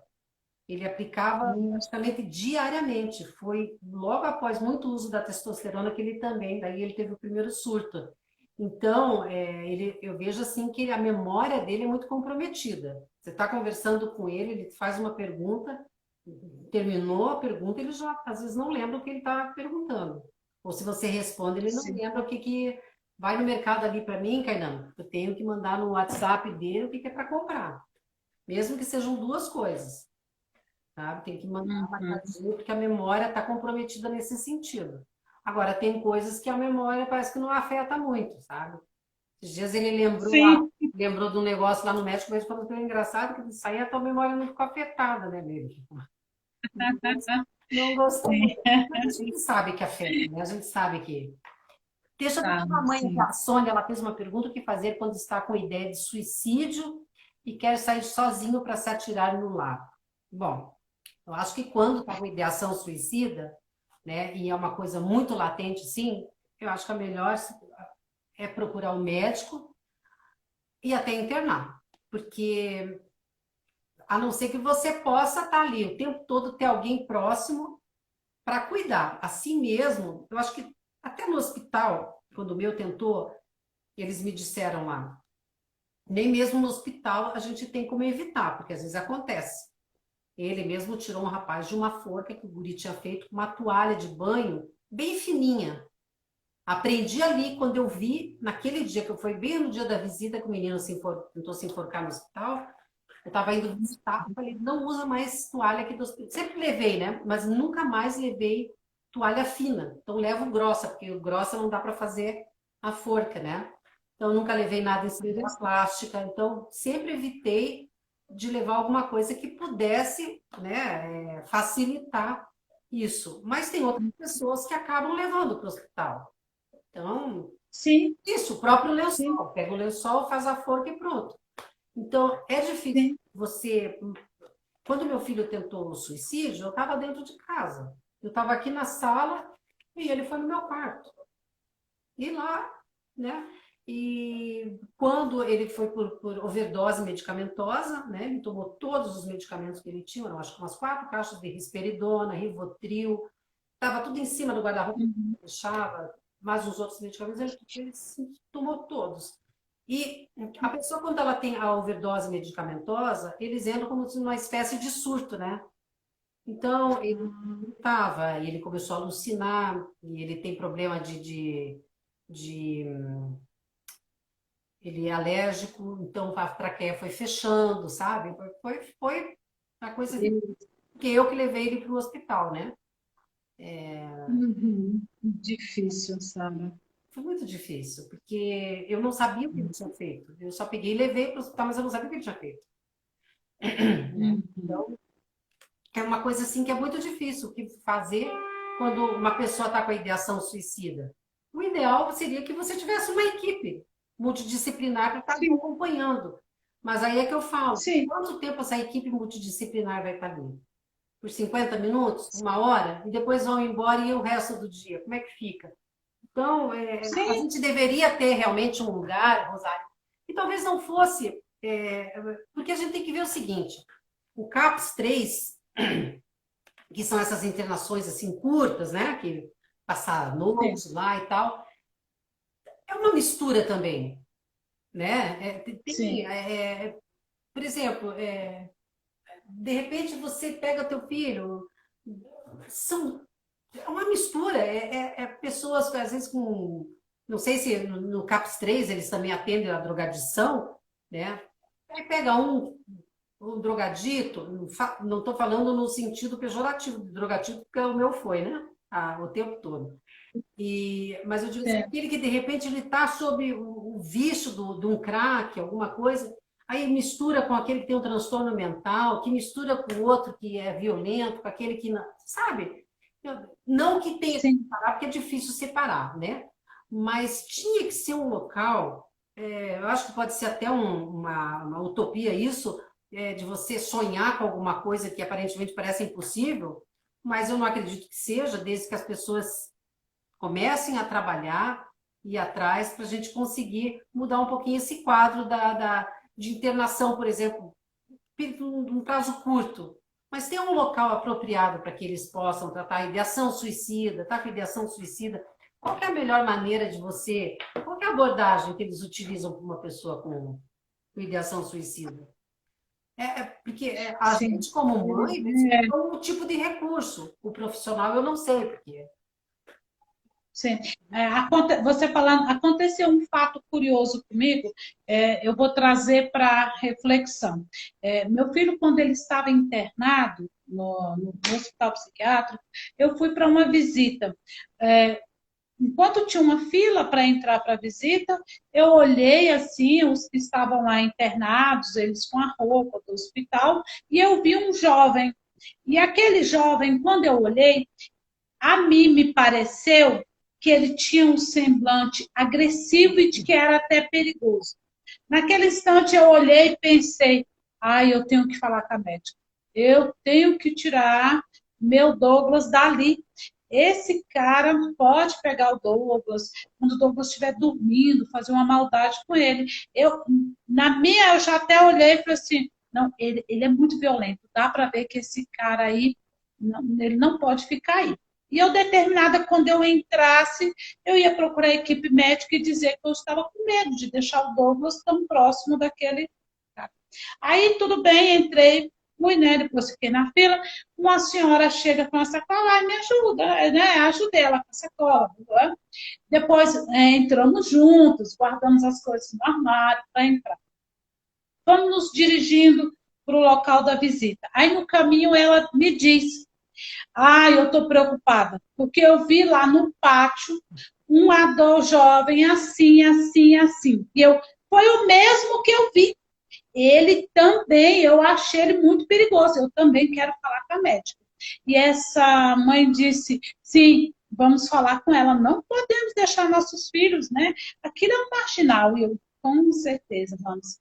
Ele aplicava praticamente diariamente. Foi logo após muito uso da testosterona que ele também, daí ele teve o primeiro surto. Então, eu vejo assim que a memória dele é muito comprometida. Você está conversando com ele faz uma pergunta, terminou a pergunta, ele já às vezes não lembra o que ele está perguntando. Ou se você responde, ele não lembra o que vai no mercado ali para mim, Kainan. Eu tenho que mandar no WhatsApp dele o que é para comprar. Mesmo que sejam duas coisas. Sabe? Tem que mandar marcadinho, porque a memória está comprometida nesse sentido. Agora, tem coisas que a memória parece que não afeta muito, sabe? Esses dias ele lembrou de um negócio lá no médico, mas falou que é engraçado que isso aí a tua memória não ficou afetada, né, mesmo? Não gostou. Mas a gente sabe que afeta, né? A gente sabe que. Deixa eu ver a mãe, a Sônia, ela fez uma pergunta: o que fazer quando está com ideia de suicídio e quer sair sozinho para se atirar no lago? Bom, eu acho que quando está com ideação suicida, né, e é uma coisa muito latente, sim, eu acho que a melhor é procurar um médico e até internar. Porque, a não ser que você possa estar ali o tempo todo, ter alguém próximo para cuidar. Assim mesmo, eu acho que até no hospital, quando o meu tentou, eles me disseram lá, nem mesmo no hospital a gente tem como evitar, porque às vezes acontece. Ele mesmo tirou um rapaz de uma forca que o guri tinha feito com uma toalha de banho bem fininha. Aprendi ali quando eu vi, naquele dia, que foi bem no dia da visita que o menino tentou se enforcar no hospital. Eu estava indo visitar, falei, não usa mais toalha aqui do hospital. Sempre levei, né? Mas nunca mais levei toalha fina. Então levo grossa, porque o grossa não dá para fazer a forca, né? Então nunca levei nada em cima plástica. Então sempre evitei de levar alguma coisa que pudesse, né, facilitar isso. Mas tem outras pessoas que acabam levando para o hospital. Então, Sim, isso, o próprio sim, lençol. Pega o lençol, faz a forca e pronto. Então, é difícil sim. você. Quando meu filho tentou o suicídio, eu estava dentro de casa. Eu estava aqui na sala e ele foi no meu quarto. E lá, né? E quando ele foi por overdose medicamentosa, né? Ele tomou todos os medicamentos que ele tinha, eu acho que umas 4 caixas de risperidona, Rivotril, estava tudo em cima do guarda-roupa, deixava, mas os outros medicamentos ele tomou todos. E a pessoa, quando ela tem a overdose medicamentosa, eles entram como uma espécie de surto, né? Então, ele começou a alucinar, e ele tem problema de ele é alérgico, então a traqueia foi fechando, sabe? Foi a coisa que eu que levei ele para o hospital, né? Difícil, sabe? Foi muito difícil, porque eu não sabia o que ele tinha feito. Eu só peguei e levei para o hospital, mas eu não sabia o que ele tinha feito. Né? Então, é uma coisa assim que é muito difícil que fazer quando uma pessoa está com a ideação suicida. O ideal seria que você tivesse uma equipe multidisciplinar para estar Sim, acompanhando. Mas aí é que eu falo, sim, quanto tempo essa equipe multidisciplinar vai estar ali? Por 50 minutos? Uma hora? E depois vão embora e o resto do dia? Como é que fica? Então, a sim, gente deveria ter realmente um lugar, Rosário, e talvez não fosse, porque a gente tem que ver o seguinte, o CAPS 3, que são essas internações assim curtas, né, que passar a sim, noite lá e tal, é uma mistura também, né? sim. Por exemplo, de repente você pega teu filho, É uma mistura, pessoas, às vezes, com... Não sei se no CAPS 3 eles também atendem a drogadição, né? Aí pega um drogadito, não estou falando no sentido pejorativo de drogadito, porque o meu foi, né? O tempo todo. Mas eu digo assim, É, aquele que de repente ele está sob o vício de um crack, alguma coisa, aí mistura com aquele que tem um transtorno mental, que mistura com o outro que é violento, com aquele que não, sabe? Não que tenha que sim, separar, porque é difícil separar, né? Mas tinha que ser um local, eu acho que pode ser até uma utopia isso, de você sonhar com alguma coisa que aparentemente parece impossível, mas eu não acredito que seja, desde que as pessoas comecem a trabalhar e ir atrás para a gente conseguir mudar um pouquinho esse quadro de internação, por exemplo, num prazo curto. Mas tem um local apropriado para que eles possam tratar a ideação suicida, tá com ideação suicida. Qual é a melhor maneira de você... Qual é a abordagem que eles utilizam para uma pessoa com ideação suicida? Porque a sim. gente, como mãe, é um tipo de recurso. O profissional, eu não sei porque. Sim. Você falando, aconteceu um fato curioso comigo, eu vou trazer para reflexão. Meu filho, quando ele estava internado no hospital psiquiátrico, eu fui para uma visita. Enquanto tinha uma fila para entrar para a visita, eu olhei assim, os que estavam lá internados, eles com a roupa do hospital, e eu vi um jovem. E aquele jovem, quando eu olhei, a mim me pareceu que ele tinha um semblante agressivo e de que era até perigoso. Naquele instante eu olhei e pensei, eu tenho que falar com a médica. Eu tenho que tirar meu Douglas dali. Esse cara pode pegar o Douglas, quando o Douglas estiver dormindo, fazer uma maldade com ele. Eu já até olhei e falei assim, não, ele é muito violento, dá para ver que esse cara aí, não, ele não pode ficar aí. E eu determinada, quando eu entrasse, eu ia procurar a equipe médica e dizer que eu estava com medo de deixar o Douglas tão próximo daquele cara. Aí, tudo bem, entrei, fui, né? Depois fiquei na fila. Uma senhora chega com a sacola e me ajuda, né? Ajudei ela com a sacola. Né? Depois entramos juntos, guardamos as coisas no armário para entrar. Vamos nos dirigindo para o local da visita. Aí, no caminho, ela me diz: eu estou preocupada, porque eu vi lá no pátio um adulto jovem assim, assim, assim. Foi o mesmo que eu vi. Ele também, eu achei ele muito perigoso. Eu também quero falar com a médica. E essa mãe disse: sim, vamos falar com ela. Não podemos deixar nossos filhos, né? Aquilo é um marginal. E eu, com certeza, vamos.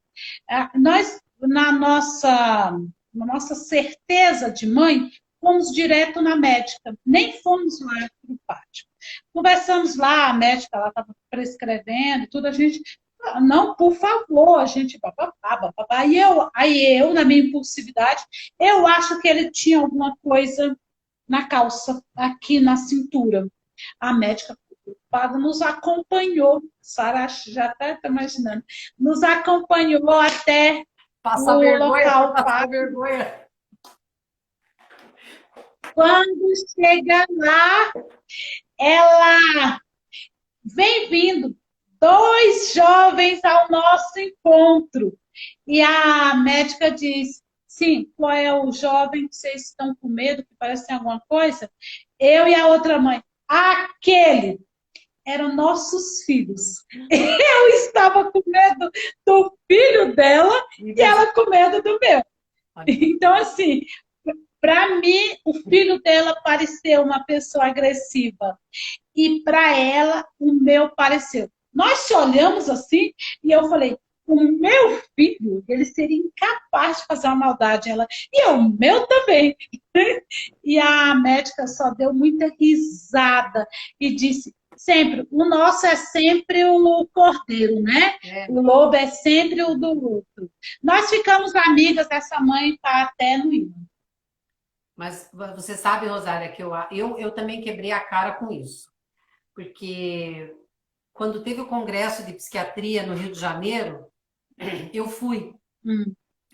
Nós, na nossa certeza de mãe, fomos direto na médica, nem fomos lá para o pátio. Conversamos lá, a médica estava prescrevendo, tudo, a gente, não, por favor, a gente, bababá, bababá. Aí eu, na minha impulsividade, eu acho que ele tinha alguma coisa na calça, aqui na cintura. A médica preocupada nos acompanhou, Sara já está imaginando, nos acompanhou até Passar o vergonha, local. passar vergonha. Quando chega lá, ela vem vindo dois jovens ao nosso encontro. E a médica diz: sim, qual é o jovem que vocês estão com medo, que parece que tem alguma coisa? Eu e a outra mãe: aquele. Eram nossos filhos. Eu estava com medo do filho dela e ela com medo do meu. Então, assim, para mim, o filho dela pareceu uma pessoa agressiva. E para ela, o meu pareceu. Nós se olhamos assim e eu falei: o meu filho, ele seria incapaz de fazer uma maldade. Ela, e o meu também. E a médica só deu muita risada e disse: sempre, o nosso é sempre o cordeiro, né? O lobo é sempre o do outro. Nós ficamos amigas, essa mãe está até no hino. Mas você sabe, Rosária, que eu também quebrei a cara com isso. Porque quando teve o congresso de psiquiatria no Rio de Janeiro, eu fui.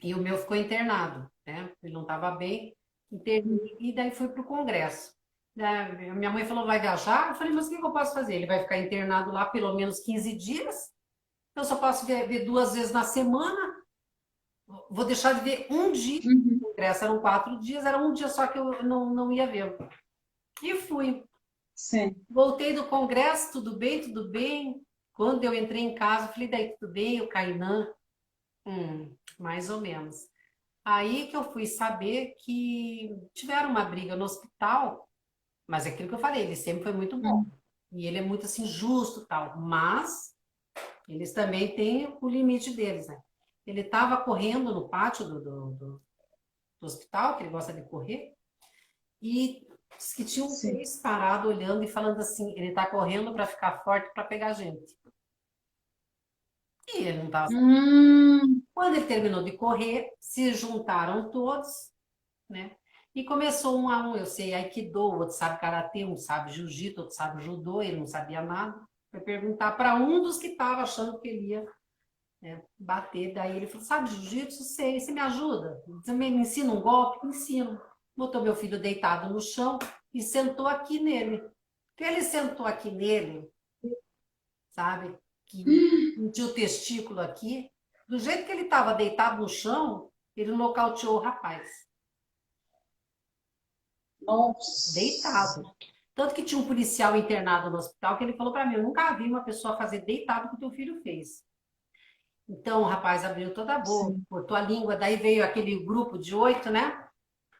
E o meu ficou internado, né? Ele não estava bem, internei, e daí fui para o congresso. né? Minha mãe falou, vai viajar? Eu falei, mas o que que eu posso fazer? Ele vai ficar internado lá pelo menos 15 dias. Eu só posso ver 2 vezes na semana. Vou deixar de ver um dia. Uhum. O ingresso eram 4 dias, era um dia só que eu não ia ver. E fui. Sim. Voltei do congresso, tudo bem, tudo bem. Quando eu entrei em casa, falei, daí tudo bem, o Kainan, mais ou menos. Aí que eu fui saber que tiveram uma briga no hospital, mas é aquilo que eu falei, ele sempre foi muito bom. Uhum. E ele é muito assim, justo e tal. Mas eles também têm o limite deles, né? Ele estava correndo no pátio do hospital, que ele gosta de correr, e disse que tinha um Sim. três parado olhando e falando assim, ele está correndo para ficar forte para pegar gente. E ele não estava. Hum, Quando ele terminou de correr, se juntaram todos, né? E começou um a um. Eu sei Aikido, o outro sabe Karatê, um sabe Jiu-Jitsu, outro sabe Judô, ele não sabia nada. Foi perguntar para um dos que estava achando que ele ia, né, bater. Daí ele falou, sabe Jiu-Jitsu? Sei, você me ajuda? Você me ensina um golpe? Ensino. Botou meu filho deitado no chão e sentou aqui nele. Que ele sentou aqui nele, sabe? Que sentiu o testículo aqui. Do jeito que ele estava deitado no chão, ele nocauteou o rapaz. nossa. Deitado. Tanto que tinha um policial internado no hospital que ele falou para mim, eu nunca vi uma pessoa fazer deitado o que o teu filho fez. Então o rapaz abriu toda a boca, Sim. cortou a língua, daí veio aquele grupo de 8, né?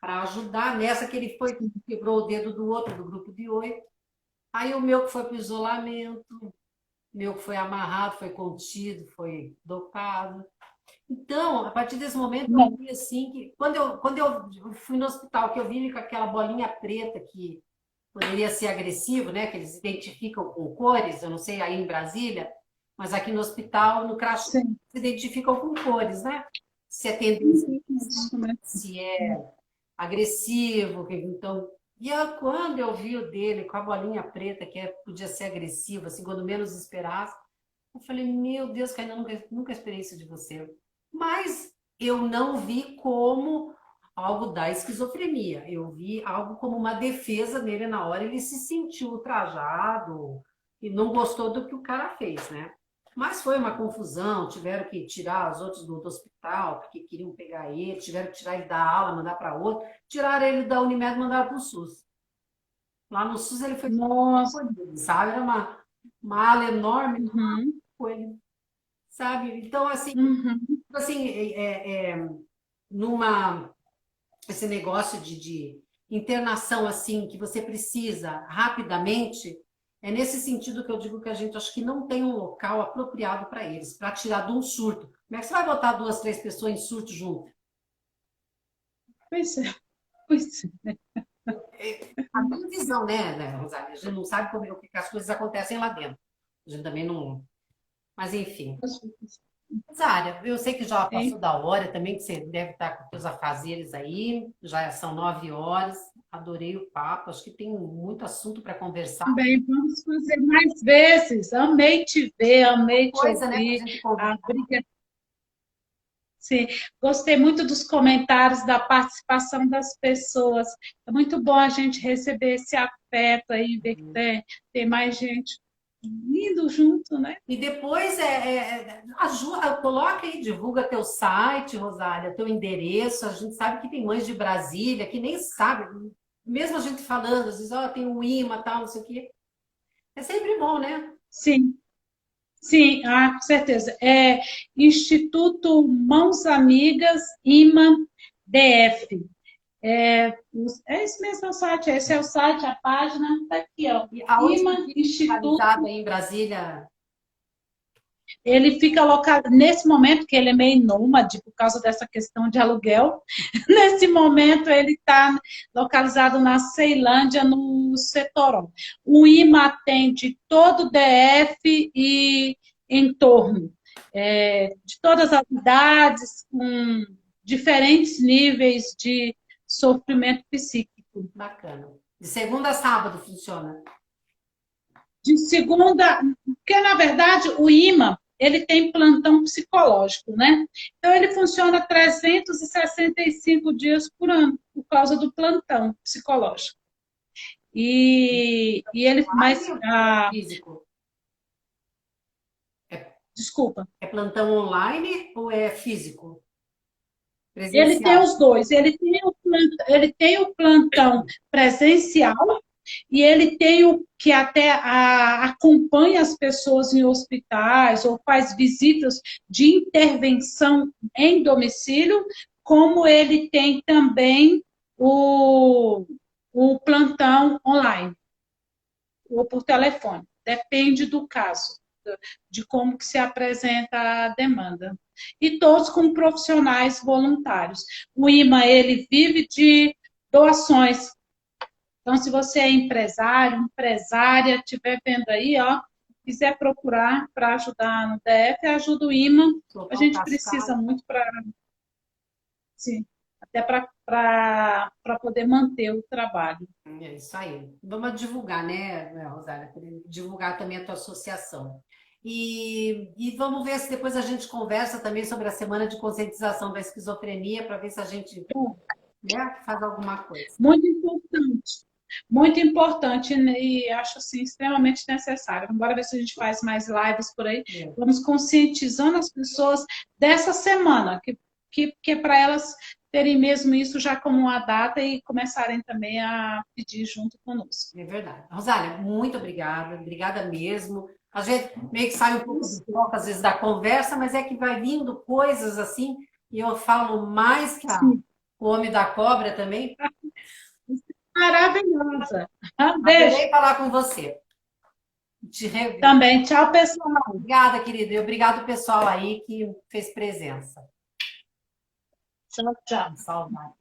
Para ajudar. Nessa que ele foi, quebrou o dedo do outro, do grupo de 8. Aí o meu que foi para o isolamento, o meu que foi amarrado, foi contido, foi dopado. Então, a partir desse momento, eu Não. vi assim que quando eu fui no hospital, que eu vi com aquela bolinha preta que poderia ser agressivo, né? Que eles identificam com cores, eu não sei aí em Brasília, mas aqui no hospital, no crachá, Sim. se identificam com cores, né? Se é tendência, Isso mesmo. se é agressivo, então. Quando eu vi o dele com a bolinha preta, que podia ser agressivo, assim, quando menos esperasse, eu falei, meu Deus, que ainda nunca esperei isso de você. Mas eu não vi como algo da esquizofrenia. Eu vi algo como uma defesa nele na hora. Ele se sentiu ultrajado e não gostou do que o cara fez, né? Mas foi uma confusão, tiveram que tirar os outros do hospital, porque queriam pegar ele, tiveram que tirar ele da aula, mandar para outro, tiraram ele da Unimed e mandaram para o SUS. Lá no SUS ele foi, Nossa. sabe? Era uma ala enorme Uhum. com ele, sabe? Então, Uhum. assim, numa esse negócio de internação assim que você precisa rapidamente, é nesse sentido que eu digo que a gente acho que não tem um local apropriado para eles, para tirar de um surto. Como é que você vai botar 2, 3 pessoas em surto junto? Pois é. Pois é. A minha visão, né, Rosália? A gente não sabe como que as coisas acontecem lá dentro. A gente também não. Mas enfim. Rosália, eu sei que já Hein? passou da hora também, que você deve estar com seus afazeres aí, já são 9 horas. Adorei o papo, acho que tem muito assunto para conversar. Bem, vamos fazer mais vezes. Amei te ver, amei te Coisa, né, para a ouvir. gente A conversar. briga. Sim, gostei muito dos comentários, da participação das pessoas. É muito bom a gente receber esse afeto aí, ver que tem mais gente indo junto, né? E depois ajuda, coloca aí, divulga teu site, Rosália, teu endereço. A gente sabe que tem mães de Brasília que nem sabe, mesmo a gente falando, às vezes, ó, tem um imã, tal, não sei o quê. É sempre bom, né? Sim, sim, com certeza. É Instituto Mãos Amigas, IMA DF. É esse mesmo o site, esse é o site, a página está aqui, ó. E aonde que IMA fica localizado Instituto. aí em Brasília? Ele fica localizado, nesse momento, que ele é meio nômade por causa dessa questão de aluguel, nesse momento ele está localizado na Ceilândia, no Setoró. O IMA atende todo o DF e entorno, de todas as idades, com diferentes níveis de sofrimento psíquico. Bacana. De segunda a sábado funciona. De segunda, porque na verdade o IMA ele tem plantão psicológico, né? Então ele funciona 365 dias por ano, por causa do plantão psicológico. E ele, mas, Físico. É, desculpa, é plantão online ou é físico? ele tem Presencial? os dois, ele tem o plantão presencial e ele tem o que até acompanha as pessoas em hospitais ou faz visitas de intervenção em domicílio, como ele tem também o, o plantão online ou por telefone. Depende do caso, de como que se apresenta a demanda. E todos com profissionais voluntários. O IMA, ele vive de doações. Então, se você é empresário, empresária, estiver vendo aí, ó, quiser procurar para ajudar no DF, ajuda o IMA. A Colocar o gente precisa cascalho. muito para, sim, até para poder manter o trabalho. É isso aí. Vamos divulgar, né, Rosália? Divulgar também a tua associação. E vamos ver se depois a gente conversa também sobre a semana de conscientização da esquizofrenia, para ver se a gente, né, faz alguma coisa. Muito importante, né, e acho assim, extremamente necessário. Bora ver se a gente faz mais lives por aí. É, Vamos conscientizando as pessoas dessa semana, que é para elas terem mesmo isso já como uma data e começarem também a pedir junto conosco. é verdade. Rosália, muito obrigada, obrigada mesmo. A gente meio que sai um pouco do foco, às vezes, da conversa, mas é que vai vindo coisas assim, e eu falo mais que Sim, o homem da cobra também. maravilhosa. Um beijo Adorei falar com você. Te rever. também. Tchau, pessoal. Obrigada, querida, e obrigado pessoal aí que fez presença. Tchau, tchau. Saudade.